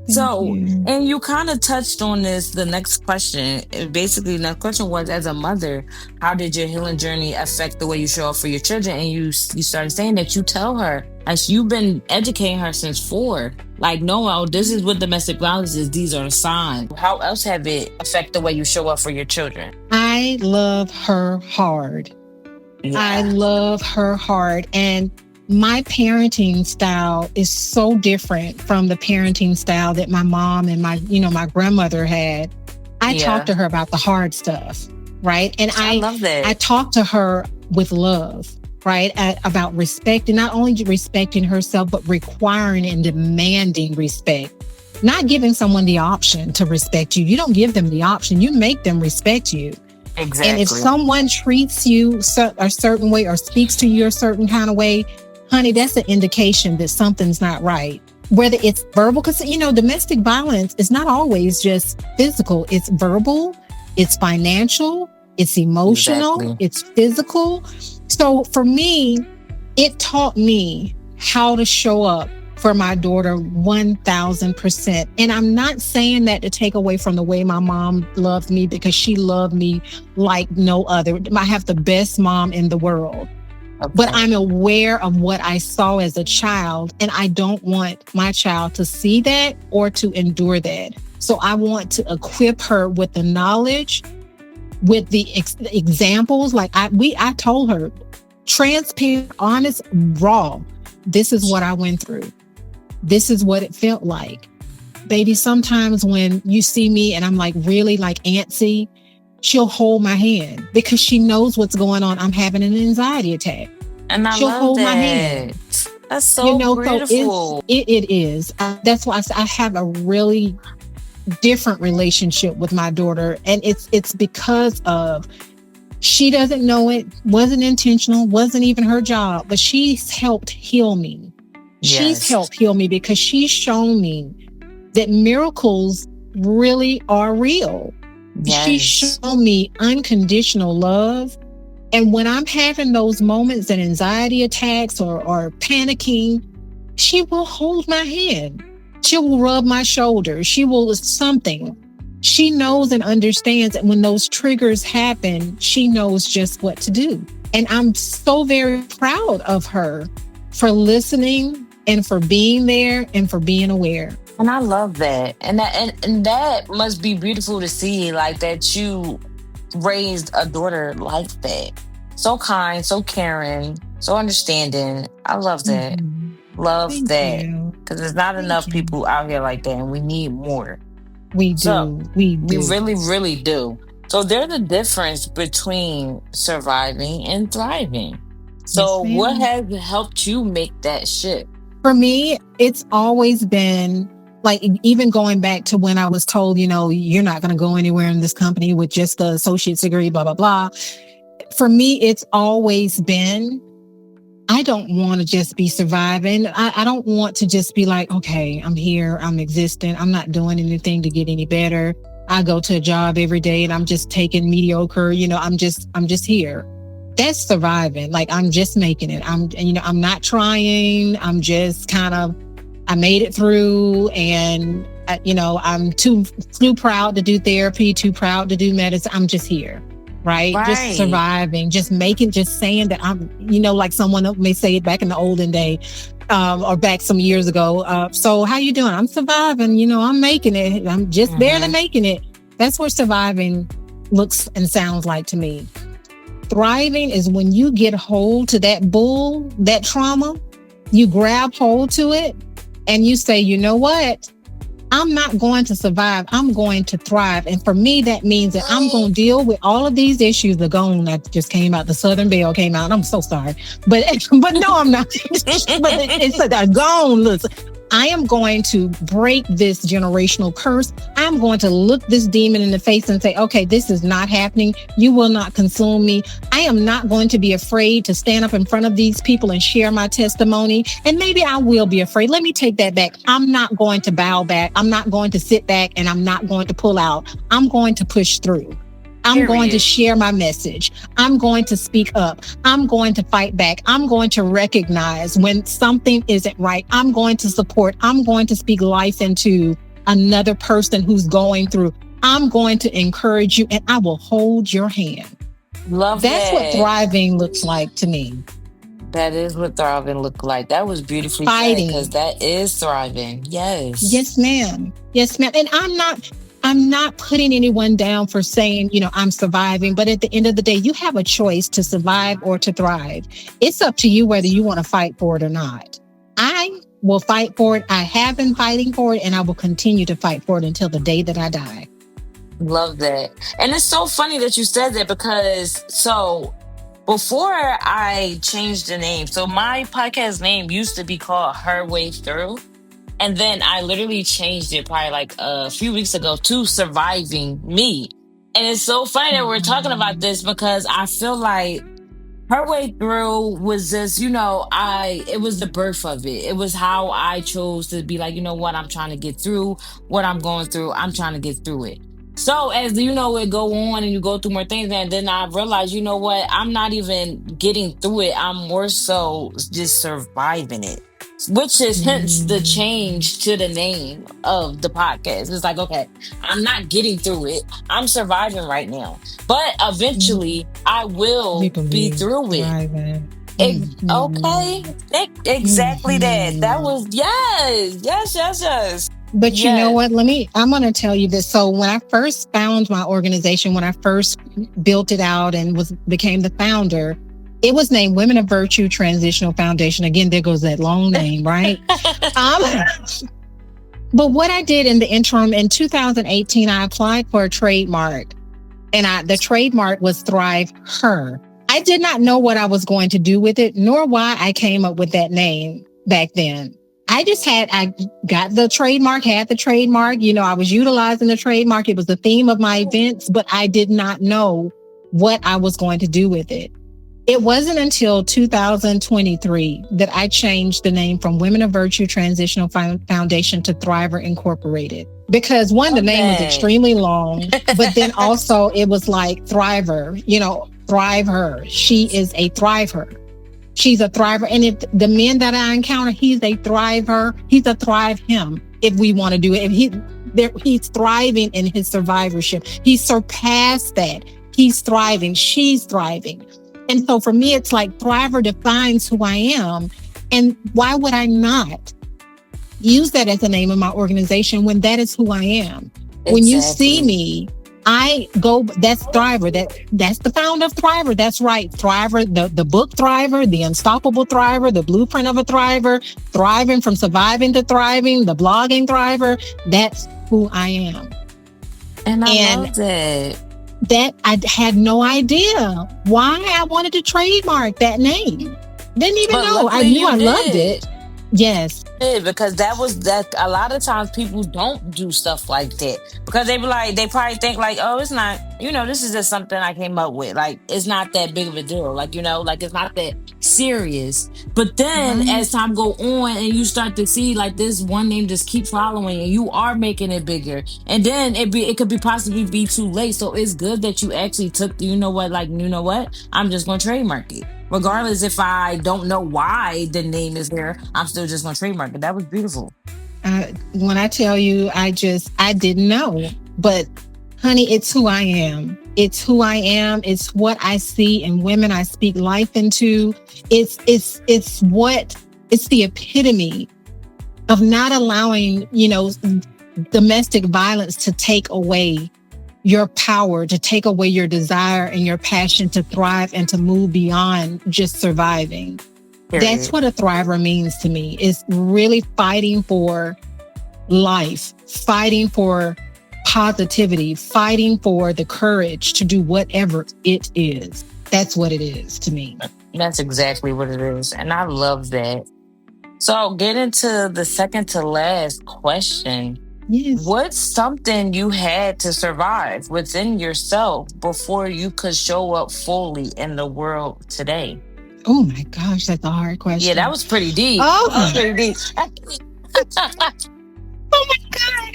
Thank So, you. and you kind of touched on this. The next question, basically, the next question was, as a mother, how did your healing journey affect the way you show up for your children? And you started saying that you tell her, as you've been educating her since 4, like, no, oh, this is what domestic violence is. These are the signs. How else have it affect the way you show up for your children? I love her hard. I Yeah, love her hard. And my parenting style is so different from the parenting style that my mom and my grandmother had. I talked yeah, to her about the hard stuff, right? And I I love I that. talked to her with love, right? About respect, and not only respecting herself, but requiring and demanding respect. Not giving someone the option to respect you. You don't give them the option. You make them respect you. And if Exactly. someone treats you a certain way or speaks to you a certain kind of way, honey, that's an indication that something's not right. Whether it's verbal, because, domestic violence is not always just physical, it's verbal, it's financial, it's emotional, Exactly. it's physical. So for me, it taught me how to show up for my daughter 1000%. And I'm not saying that to take away from the way my mom loved me, because she loved me like no other. I have the best mom in the world. But Okay. I'm aware of what I saw as a child, and I don't want my child to see that or to endure that. So I want to equip her with the knowledge, with the examples. Like I told her, transparent, honest, raw. This is what I went through. This is what it felt like. Baby, sometimes when you see me and I'm like really like antsy, she'll hold my hand because she knows what's going on. I'm having an anxiety attack. And I She'll love hold my hand. that. That's so So beautiful. it is. That's why I have a really different relationship with my daughter, and it's because of, she doesn't know it, wasn't intentional, wasn't even her job, but she's helped heal me. She's Yes. helped heal me because she's shown me that miracles really are real. She's Yes. shown me unconditional love. And when I'm having those moments and anxiety attacks or panicking, she will hold my hand. She will rub my shoulder. She will something. She knows and understands that when those triggers happen, she knows just what to do. And I'm so very proud of her for listening and for being there and for being aware. And I love that. And that must be beautiful to see, like that you raised a daughter like that. So kind, so caring, so understanding. I love that. Mhm. Love Thank that. you. Because there's not Thank enough you. people out here like that, and we need more. We So do. We we do. really, really do. So there's a difference between surviving and thriving. Yes, So what ma'am. has helped you make that shift? For me, it's always been like, even going back to when I was told, you're not going to go anywhere in this company with just the associate's degree, blah, blah, blah. For me, it's always been, I don't want to just be surviving. I don't want to just be like, okay, I'm here, I'm existing, I'm not doing anything to get any better. I go to a job every day and I'm just taking mediocre, I'm just here. That's surviving. Like, I'm just making it. I'm not trying. I'm just kind of, I made it through, and I'm too proud to do therapy, too proud to do medicine. I'm just here. Right? Just Right. surviving, just saying that I'm, like someone may say it back in the olden day, or back some years ago. So how you doing? I'm surviving, I'm making it. I'm just barely Mm-hmm. making it. That's what surviving looks and sounds like to me. Thriving is when you get hold to that bull, that trauma, you grab hold to it and you say, you know what? I'm not going to survive. I'm going to thrive. And for me, that means that I'm going to deal with all of these issues. The gone that just came out, the Southern Belle came out. I'm so sorry. But no, I'm not. But it's a gone. Listen, I am going to break this generational curse. I'm going to look this demon in the face and say, okay, this is not happening. You will not consume me. I am not going to be afraid to stand up in front of these people and share my testimony. And maybe I will be afraid. Let me take that back. I'm not going to bow back. I'm not going to sit back, and I'm not going to pull out. I'm going to push through. I'm going to share my message. I'm going to speak up. I'm going to fight back. I'm going to recognize when something isn't right. I'm going to support. I'm going to speak life into another person who's going through. I'm going to encourage you, and I will hold your hand. Love That's that. what thriving looks like to me. That is what thriving look like. That was beautifully Fighting. said, because that is thriving. Yes. Yes, ma'am. Yes, ma'am. And I'm not putting anyone down for saying, I'm surviving. But at the end of the day, you have a choice to survive or to thrive. It's up to you whether you want to fight for it or not. I will fight for it. I have been fighting for it, and I will continue to fight for it until the day that I die. Love that. And it's so funny that you said that, because before I changed the name, so my podcast name used to be called Her Way Through. And then I literally changed it probably like a few weeks ago to Surviving Me. And it's so funny that we're talking about this, because I feel like Her Way Through was just, it was the birth of it. It was how I chose to be like, you know what, I'm trying to get through what I'm going through. I'm trying to get through it. So as it go on and you go through more things, and then I realized, you know what, I'm not even getting through it. I'm more so just surviving it, which is hence the change to the name of the podcast. It's like, okay, I'm not getting through it. I'm surviving right now. But eventually I will be through it. Okay. Exactly that. That was, yes. But you know what? I'm going to tell you this. So when I first found my organization, when I first built it out and became the founder, it was named Women of Virtue Transitional Foundation. Again, there goes that long name, right? But what I did in the interim, in 2018, I applied for a trademark, and the trademark was ThriveHER. I did not know what I was going to do with it, nor why I came up with that name back then. I got the trademark, had the trademark, I was utilizing the trademark. It was the theme of my events, but I did not know what I was going to do with it. It wasn't until 2023 that I changed the name from Women of Virtue Transitional Foundation to ThriveHER Incorporated. Because one, the name was extremely long, but then also it was like ThriveHER, ThriveHER. She is a ThriveHER. She's a thriver. And if the men that I encounter, he's a thriver. He's a thrive him, if we want to do it. If he's thriving in his survivorship. He's surpassed that. He's thriving. She's thriving. And so for me, it's like thriver defines who I am. And why would I not use that as the name of my organization when that is who I am? Exactly. When you see me, that's ThriveHER. That's the founder of ThriveHER. That's right. ThriveHER, the book ThriveHER, the unstoppable ThriveHER, the blueprint of a ThriveHER, thriving from surviving to thriving, the blogging ThriveHER. That's who I am. And I And love that. that I had no idea why I wanted to trademark that name. Didn't even But know. I luckily knew you I loved did. it. Yes. Because that was that a lot of times people don't do stuff like that because they be like they probably think like, oh, it's not, this is just something I came up with, like it's not that big of a deal, like like it's not that serious. But then Right. as time go on and you start to see like this one name just keep following and you are making it bigger, and then it could be possibly be too late. So it's good that you actually took what, I'm just gonna trademark it regardless if I don't know why the name is there. I'm still just gonna trademark it. That was beautiful. When I tell you, I didn't know, but honey, it's who I am. It's who I am. It's what I see in women I speak life into. It's the epitome of not allowing, domestic violence to take away your power, to take away your desire and your passion to thrive and to move beyond just surviving. Period. That's what a thriver means to me, is really fighting for life, fighting for positivity, fighting for the courage to do whatever it is. That's what it is to me. That's exactly what it is. And I love that. So get into the second to last question. Yes. What's something you had to survive within yourself before you could show up fully in the world today? Oh my gosh, that's a hard question. Yeah, that was pretty deep. Oh, That was pretty deep. Oh my God.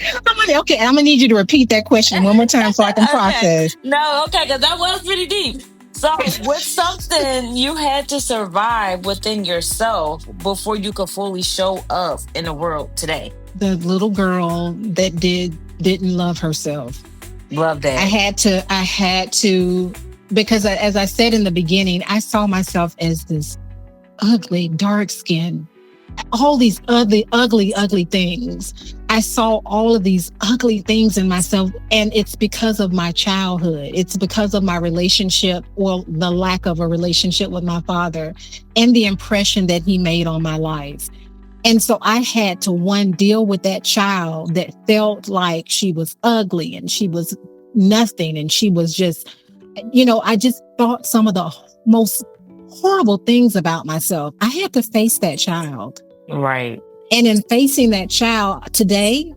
Okay, I'm gonna need you to repeat that question one more time so I can process. No, okay, because that was pretty deep. So, what's something you had to survive within yourself before you could fully show up in the world today? The little girl that didn't love herself. Love that. I had to, because as I said in the beginning, I saw myself as this ugly, dark skin, all these ugly things. I saw all of these ugly things in myself, and it's because of my childhood. It's because of my relationship, well, the lack of a relationship with my father, and the impression that he made on my life. And so I had to, deal with that child that felt like she was ugly and she was nothing, and she was just, I just thought some of the most horrible things about myself. I had to face that child. Right. And in facing that child today,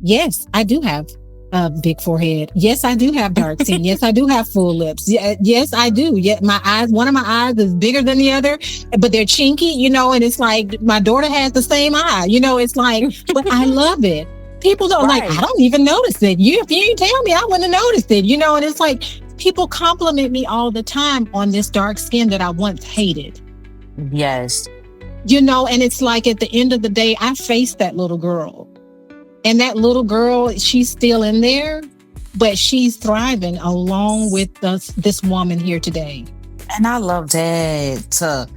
yes, I do have a big forehead. Yes, I do have dark skin. Yes, I do have full lips. Yes, I do. Yeah, my eyes, one of my eyes is bigger than the other, but they're chinky, and it's like my daughter has the same eye. It's like, but I love it. People don't Right. like, I don't even notice it. If you didn't tell me, I wouldn't have noticed it, and it's like people compliment me all the time on this dark skin that I once hated. Yes. And it's like at the end of the day, I faced that little girl. And that little girl, she's still in there, but she's thriving along with this woman here today. And I love that.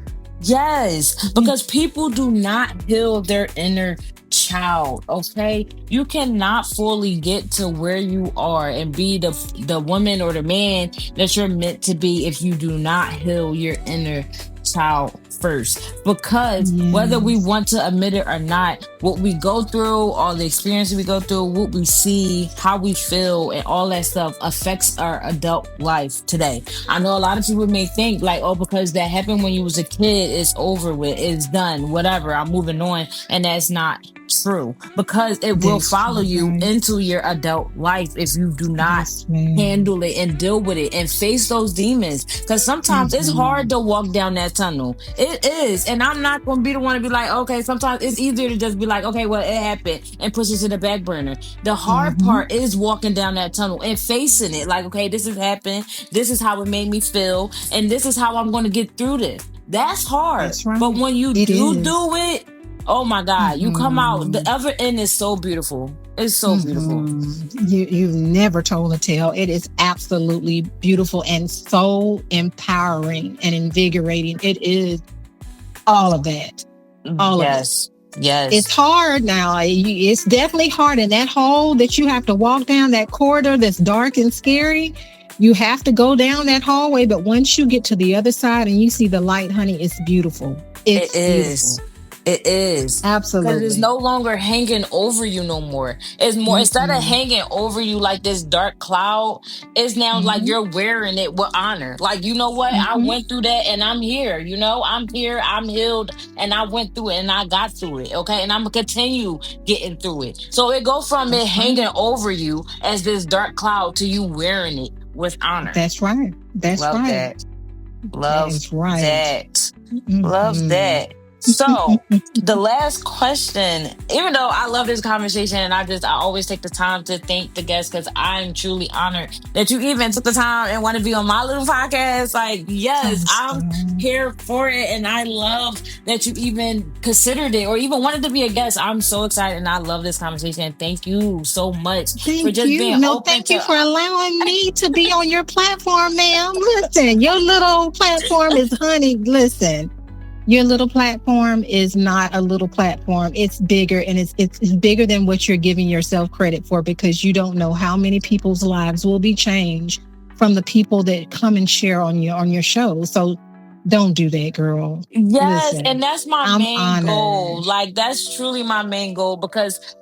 Yes, because people do not heal their inner child, okay? You cannot fully get to where you are and be the woman or the man that you're meant to be if you do not heal your inner child first. Because whether we want to admit it or not, what we go through, all the experiences we go through, what we see, how we feel, and all that stuff affects our adult life today. I know a lot of people may think like, oh, because that happened when you was a kid, it's over with, it's done, whatever, I'm moving on. And that's not true, because it will follow you into your adult life if you do not handle it and deal with it and face those demons. Because sometimes it's hard to walk down that tunnel. It is. And I'm not going to be the one to be like, okay, sometimes it's easier to just be like, okay, well, it happened, and push it to the back burner. The hard part is walking down that tunnel and facing it like, okay, this has happened, this is how it made me feel, and this is how I'm going to get through this. That's hard. That's right. But when you do it, oh my God, you come out, the other end is so beautiful. It's so beautiful. You've never told a tale. It is absolutely beautiful and so empowering and invigorating. It is all of that. All of it. Yes. It's hard now. It's definitely hard. And that hole that you have to walk down, that corridor that's dark and scary, you have to go down that hallway. But once you get to the other side and you see the light, honey, it's beautiful. It is. It is. Because it's Absolutely. no longer hanging over you no more. It's more, instead of hanging over you like this dark cloud, it's now like you're wearing it with honor. Like, you know what? I went through that and I'm here. You know, I'm here, I'm healed, and I went through it and I got through it. Okay. And I'm going to continue getting through it. So it goes from it hanging over you as this dark cloud to you wearing it with honor. That's right. That's Love right. that. That Love is right. that. Love that. So the last question, even though I love this conversation and I always take the time to thank the guests because I'm truly honored that you even took the time and want to be on my little podcast. Like, yes, I'm here for it. And I love that you even considered it or even wanted to be a guest. I'm so excited and I love this conversation. Thank you so much for just being open. Thank you for allowing me to be on your platform, ma'am. Listen, your little platform is honey. Listen. Your little platform is not a little platform. It's bigger, and it's bigger than what you're giving yourself credit for, because you don't know how many people's lives will be changed from the people that come and share on your show. So don't do that, girl. Yes, Listen, and that's my I'm main honored. goal. Like, that's truly my main goal because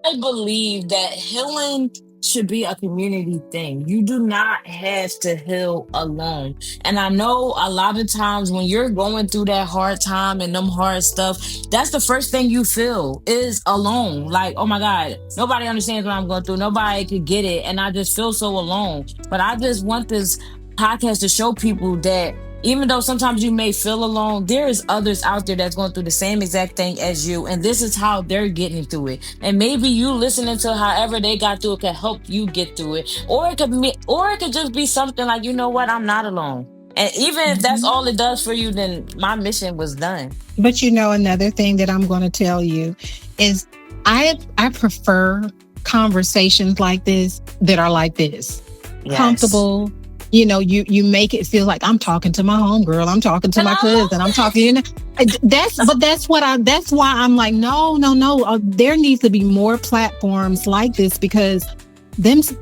I believe that healing should be a community thing. You do not have to heal alone. And I know a lot of times when you're going through that hard time and them hard stuff, that's the first thing you feel is alone. Like, oh my God, nobody understands what I'm going through. Nobody could get it. And I just feel so alone. But I just want this podcast to show people that even though sometimes you may feel alone, there is others out there that's going through the same exact thing as you. And this is how they're getting through it. And maybe you listening to however they got through it can help you get through it. Or it could just be something like, you know what, I'm not alone. And even if that's all it does for you, then my mission was done. But you know, another thing that I'm going to tell you is I prefer conversations like this that are like this. Yes. Comfortable. You know, you make it feel like I'm talking to my homegirl, I'm talking to my cousin, I'm talking, you know, that's why I'm like, no. There needs to be more platforms like this, because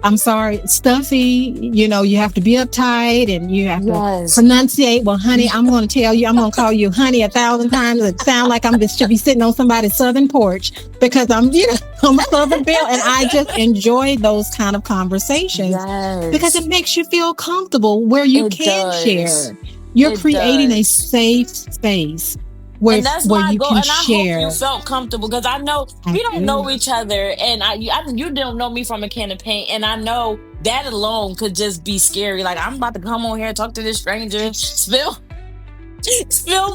I'm sorry, stuffy, you know, you have to be uptight and you have to pronunciate. Well, honey, I'm going to tell you, I'm going to call you honey 1,000 times. It sounds like I'm just should be sitting on somebody's southern porch because I'm a Southern Belle, and I just enjoy those kind of conversations because it makes you feel comfortable where you can share. You're creating a safe space. And that's my goal, and I hope you felt comfortable, because I know we don't know each other, and you don't know me from a can of paint, and I know that alone could just be scary. Like, I'm about to come on here and talk to this stranger, spill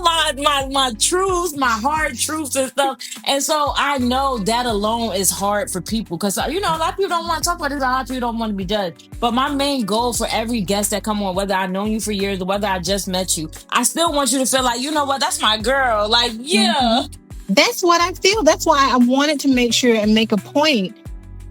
my truths, my hard truths and stuff. And so I know that alone is hard for people, because you know, a lot of people don't want to talk about this, a lot of people don't want to be judged. But my main goal for every guest that come on, whether I've known you for years or whether I just met you, I still want you to feel like, you know what, that's my girl. Like, yeah. That's what I feel. That's why I wanted to make sure and make a point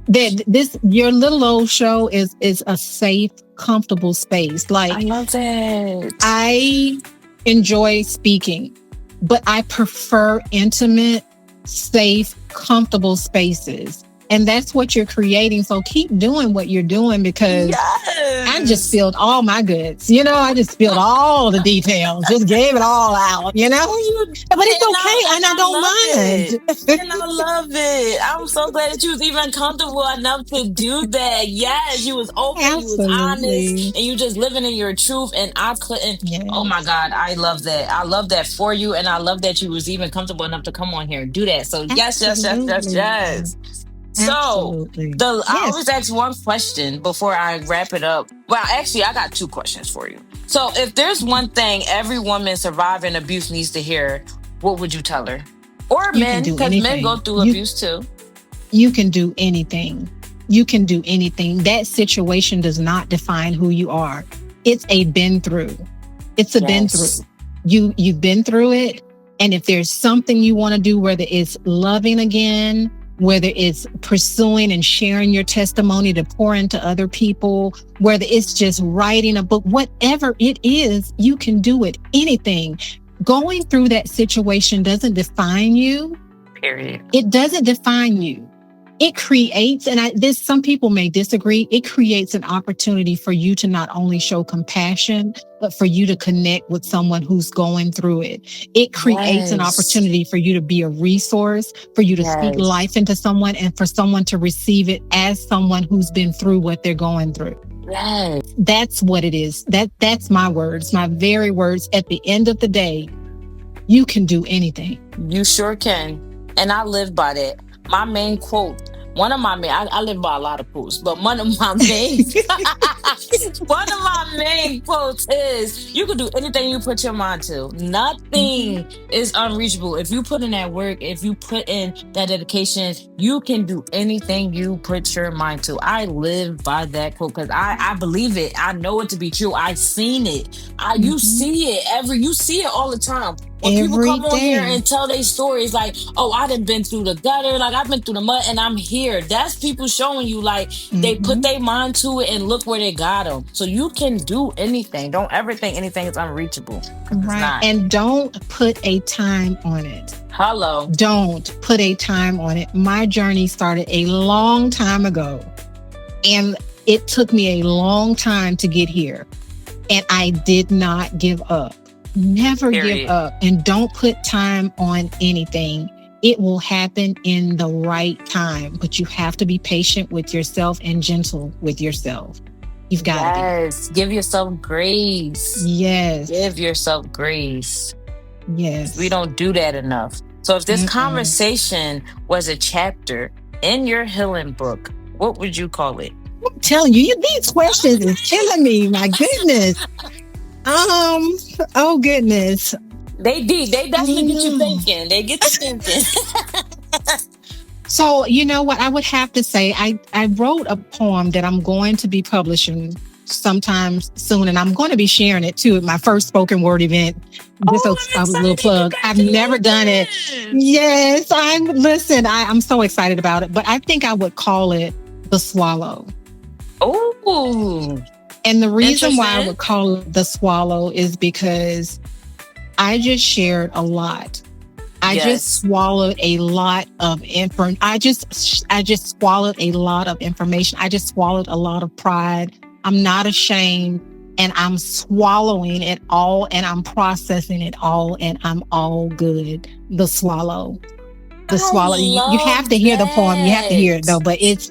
that your little old show is a safe, comfortable space. Like, I love that. I enjoy speaking, but I prefer intimate, safe, comfortable spaces. And that's what you're creating. So keep doing what you're doing, because I just spilled all my goods. You know, I just spilled all the details, just gave it all out, you know? But it's okay, and I don't mind. And I love it. I'm so glad that you was even comfortable enough to do that. Yes, you was open, you was honest, and you just living in your truth. And I couldn't, oh my God, I love that. I love that for you. And I love that you was even comfortable enough to come on here and do that. So yes. So I always ask one question before I wrap it up. Well, actually, I got two questions for you. So if there's one thing every woman surviving abuse needs to hear, what would you tell her? Or men, because men go through abuse too. You can do anything. You can do anything. That situation does not define who you are. It's a been through. It's a been through. You've been through it. And if there's something you want to do, whether it's loving again, whether it's pursuing and sharing your testimony to pour into other people, whether it's just writing a book, whatever it is, you can do it. Anything. Going through that situation doesn't define you. Period. It doesn't define you. it creates, and some people may disagree, it creates an opportunity for you to not only show compassion, but for you to connect with someone who's going through it. It creates an opportunity for you to be a resource, for you to speak life into someone, and for someone to receive it as someone who's been through what they're going through. Yes. That's what it is. That's my words, my very words. At the end of the day, you can do anything. You sure can. And I live by that. My main quote, I live by a lot of quotes, but one of my main quotes is, you can do anything you put your mind to. Nothing is unreachable. If you put in that work, if you put in that dedication, you can do anything you put your mind to. I live by that quote because I believe it. I know it to be true. I've seen it. You see it all the time. When people come on here and tell their stories like, oh, I done been through the gutter, like I've been through the mud and I'm here. That's people showing you like they put their mind to it and look where they got them. So you can do anything. Don't ever think anything is unreachable. Right. And don't put a time on it. Hello. Don't put a time on it. My journey started a long time ago and it took me a long time to get here. And I did not give up. Never give up, and don't put time on anything. It will happen in the right time, but you have to be patient with yourself and gentle with yourself. You've got to be. Yes. Give yourself grace. Yes. Give yourself grace. Yes. We don't do that enough. So if this conversation was a chapter in your healing book, what would you call it? I'm telling you, these questions is killing me. My goodness. Oh goodness. They definitely get you thinking. They get you thinking. So, you know what I would have to say? I wrote a poem that I'm going to be publishing sometime soon, and I'm going to be sharing it too at my first spoken word event. Just a little plug. I've never done it. Yes, I'm so excited about it. But I think I would call it The Swallow. Oh. And the reason why I would call it The Swallow is because I just shared a lot. I just swallowed a lot of information. I just swallowed a lot of information. I just swallowed a lot of pride. I'm not ashamed, and I'm swallowing it all, and I'm processing it all, and I'm all good. The Swallow. The Swallow. You have to hear the poem. You have to hear it though, but it's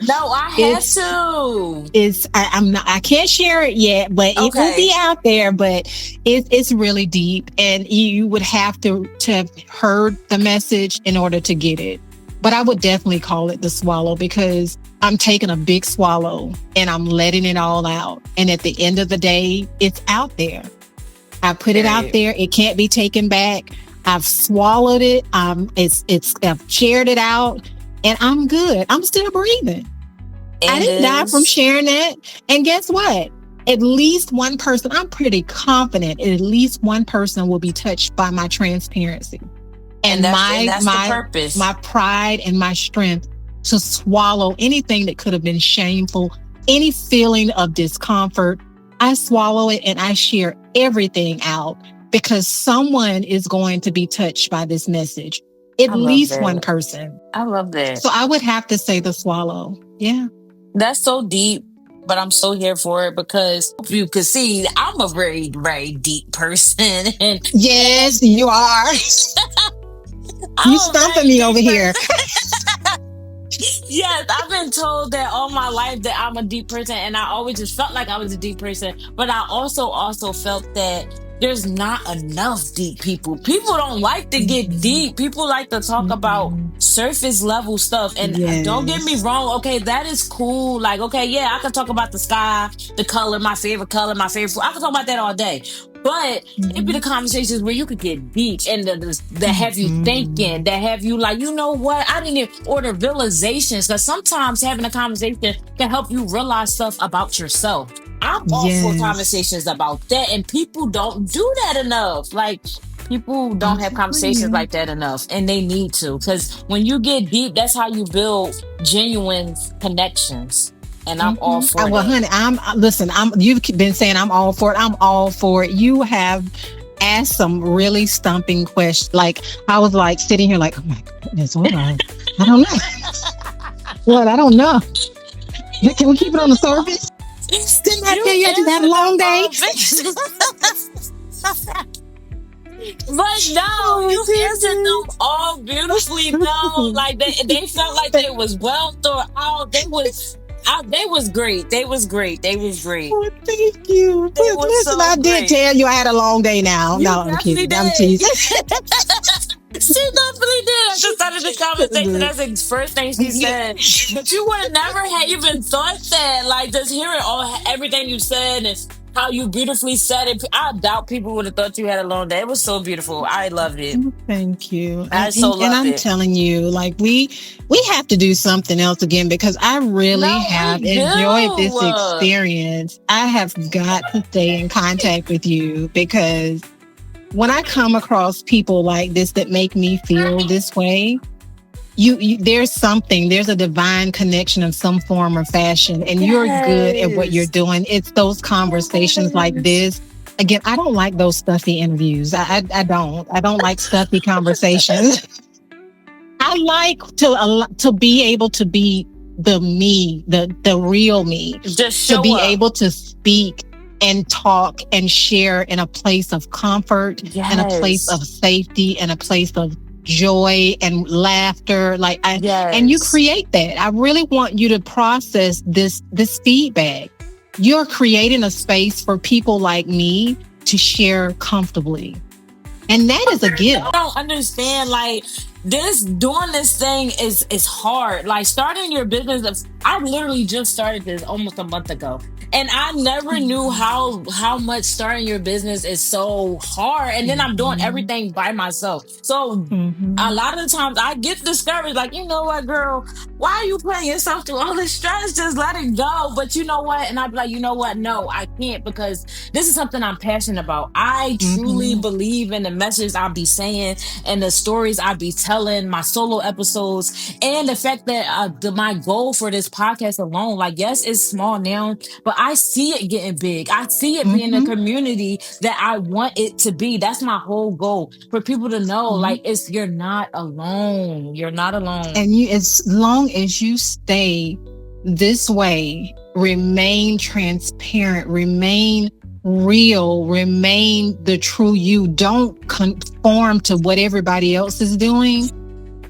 I can't share it yet, but it will be out there. But it's really deep, and you would have to have heard the message in order to get it. But I would definitely call it The Swallow because I'm taking a big swallow and I'm letting it all out. And at the end of the day, it's out there. I put it out there. It can't be taken back. I've swallowed it. I've shared it out, and I'm good. I'm still breathing. I didn't die from sharing that. And guess what? At least one person, I'm pretty confident at least one person will be touched by my transparency. And that's the purpose. My pride and my strength to swallow anything that could have been shameful, any feeling of discomfort. I swallow it and I share everything out. Because someone is going to be touched by this message. At least one person. I love that. So I would have to say The Swallow. Yeah. That's so deep, but I'm so here for it because you can see I'm a very, very deep person. And yes, you are. You stumping me over here. Yes, I've been told that all my life that I'm a deep person, and I always just felt like I was a deep person. But I also felt that there's not enough deep people. People don't like to get deep. People like to talk about surface level stuff. And don't get me wrong. Okay, that is cool. Like, okay, yeah, I can talk about the sky, the color, my favorite food. I can talk about that all day. But it be the conversations where you could get deep and that have you thinking, that have you like, you know what? I didn't even order realizations, because sometimes having a conversation can help you realize stuff about yourself. I'm all for conversations about that, and people don't do that enough. Like, people don't have conversations like that enough, and they need to, because when you get deep, that's how you build genuine connections. And I'm all for it. Well, honey, you've been saying I'm all for it. I'm all for it. You have asked some really stumping questions. Like, I was like sitting here like, oh my goodness, what I don't know. What? I don't know. Can we keep it on the surface? Didn't I tell You you I just had a answered long them day? all. But no, Oh you my answered them all beautifully. No, goodness. like they felt like they was well thought out. They was great. They was great. They was great. Oh, thank you. They But was listen, so I did great. tell you I had a long day now. You No, I'm definitely kidding. I'm did. teasing. She definitely did. At the start of the conversation, that's the first thing she said. But you would have never had even thought that. Like just hearing everything you said and how you beautifully said it. I doubt people would have thought you had a long day. It was so beautiful. I loved it. Thank you. I so And loved I'm it. telling you, like we have to do something else again because I really No, have we enjoyed this do. experience. I have got to stay in contact with you because when I come across people like this that make me feel this way, there's a divine connection of some form or fashion, and you're good at what you're Yes. doing. It's those conversations like this. Again, I don't like those stuffy interviews. I don't. I don't like stuffy conversations. I like to be able to be the me, the real me, Just to show be up. able to speak and talk and share in a place of comfort, in a place Yes. of safety, in a place of joy and laughter. And you Yes. create that. I really want you to process this feedback. You're creating a space for people like me to share comfortably. And that is a gift. I don't understand. Like doing this thing is hard. Like starting your business. I literally just started this almost a month ago, and I never knew how much starting your business is so hard. And then I'm doing everything by myself. So a Mhm. lot of the times I get discouraged. Like, you know what, girl? Why are you putting yourself through all this stress? Just let it go. But you know what? And I'd be like, you know what? No, I can't because this is something I'm passionate about. I truly Mhm. believe in the messages I'll be saying and the stories I'll be telling, my solo episodes, and the fact that my goal for this podcast alone, like, yes, it's small now, but I see it getting big. I see it being a Mhm. community that I want it to be. That's my whole goal for people to know, Mhm. like, you're not alone. You're not alone. And as long as you stay this way, remain transparent, remain real, remain the true you, don't conform to what everybody else is doing,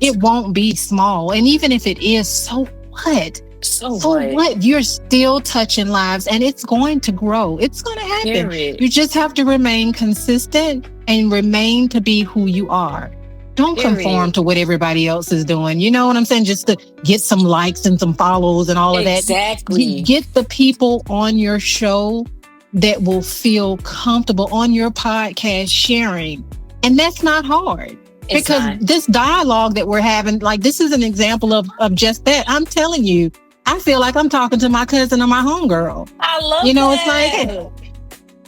it won't be small. And even if it is, so what? So what? You're still touching lives and it's going to grow. It's going to happen. Period. You just have to remain consistent and remain to be who you are. Don't conform to what everybody else is doing. You know what I'm saying? Just to get some likes and some follows and all of that. Exactly. Get the people on your show that will feel comfortable on your podcast sharing. And that's not hard. Because this dialogue that we're having, like this is an example of just that. I'm telling you, I feel like I'm talking to my cousin or my homegirl. I love It's that. like,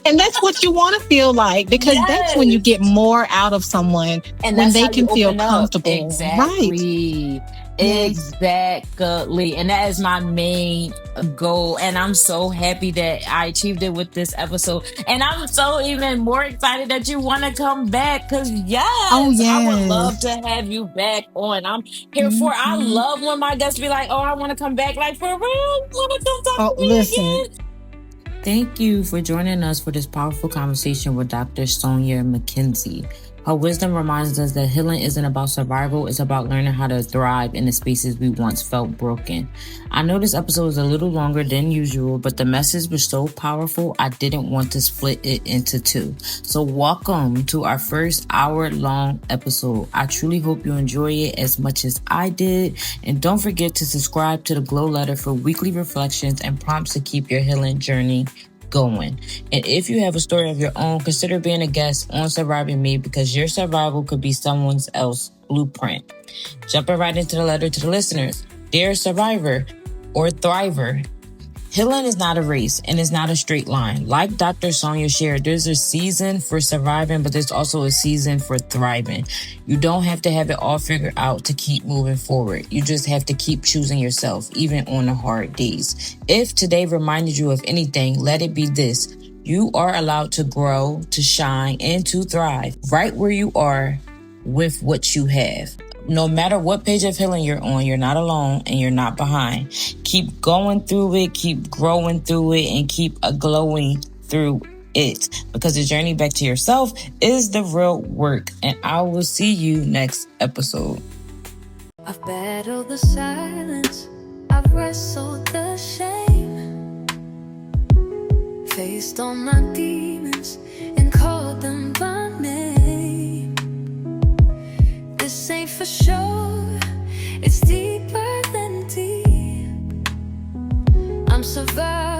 and that's what you want to feel like because that's when you get more out of someone and when that's they how can you feel open up. comfortable. Exactly. Right. Exactly. And that is my main goal. And I'm so happy that I achieved it with this episode. And I'm so even more excited that you want to come back because, I would love to have you back on. I'm here for it. I love when my guests be like, oh, I want to come back. Like, for real? You want to come talk to me again? Thank you for joining us for this powerful conversation with Dr. Sonya McKinzie. Her wisdom reminds us that healing isn't about survival, it's about learning how to thrive in the spaces we once felt broken. I know this episode is a little longer than usual, but the message was so powerful, I didn't want to split it into two. So welcome to our first hour-long episode. I truly hope you enjoy it as much as I did. And don't forget to subscribe to the Glow Letter for weekly reflections and prompts to keep your healing journey going. And if you have a story of your own, consider being a guest on Surviving Me because your survival could be someone else's blueprint. Jumping right into the letter to the listeners. Dear survivor or thriver, healing is not a race and it's not a straight line. Like Dr. Sonya shared, there's a season for surviving, but there's also a season for thriving. You don't have to have it all figured out to keep moving forward. You just have to keep choosing yourself, even on the hard days. If today reminded you of anything, let it be this. You are allowed to grow, to shine, and to thrive right where you are with what you have. No matter what page of healing you're on, you're not alone and you're not behind. Keep going through it, keep growing through it, and keep glowing through it, because the journey back to yourself is the real work. And I will see you next episode. I've battled the silence, I've wrestled the shame, faced all my demons and called them by name. This ain't for sure, it's deeper than deep. I'm surviving.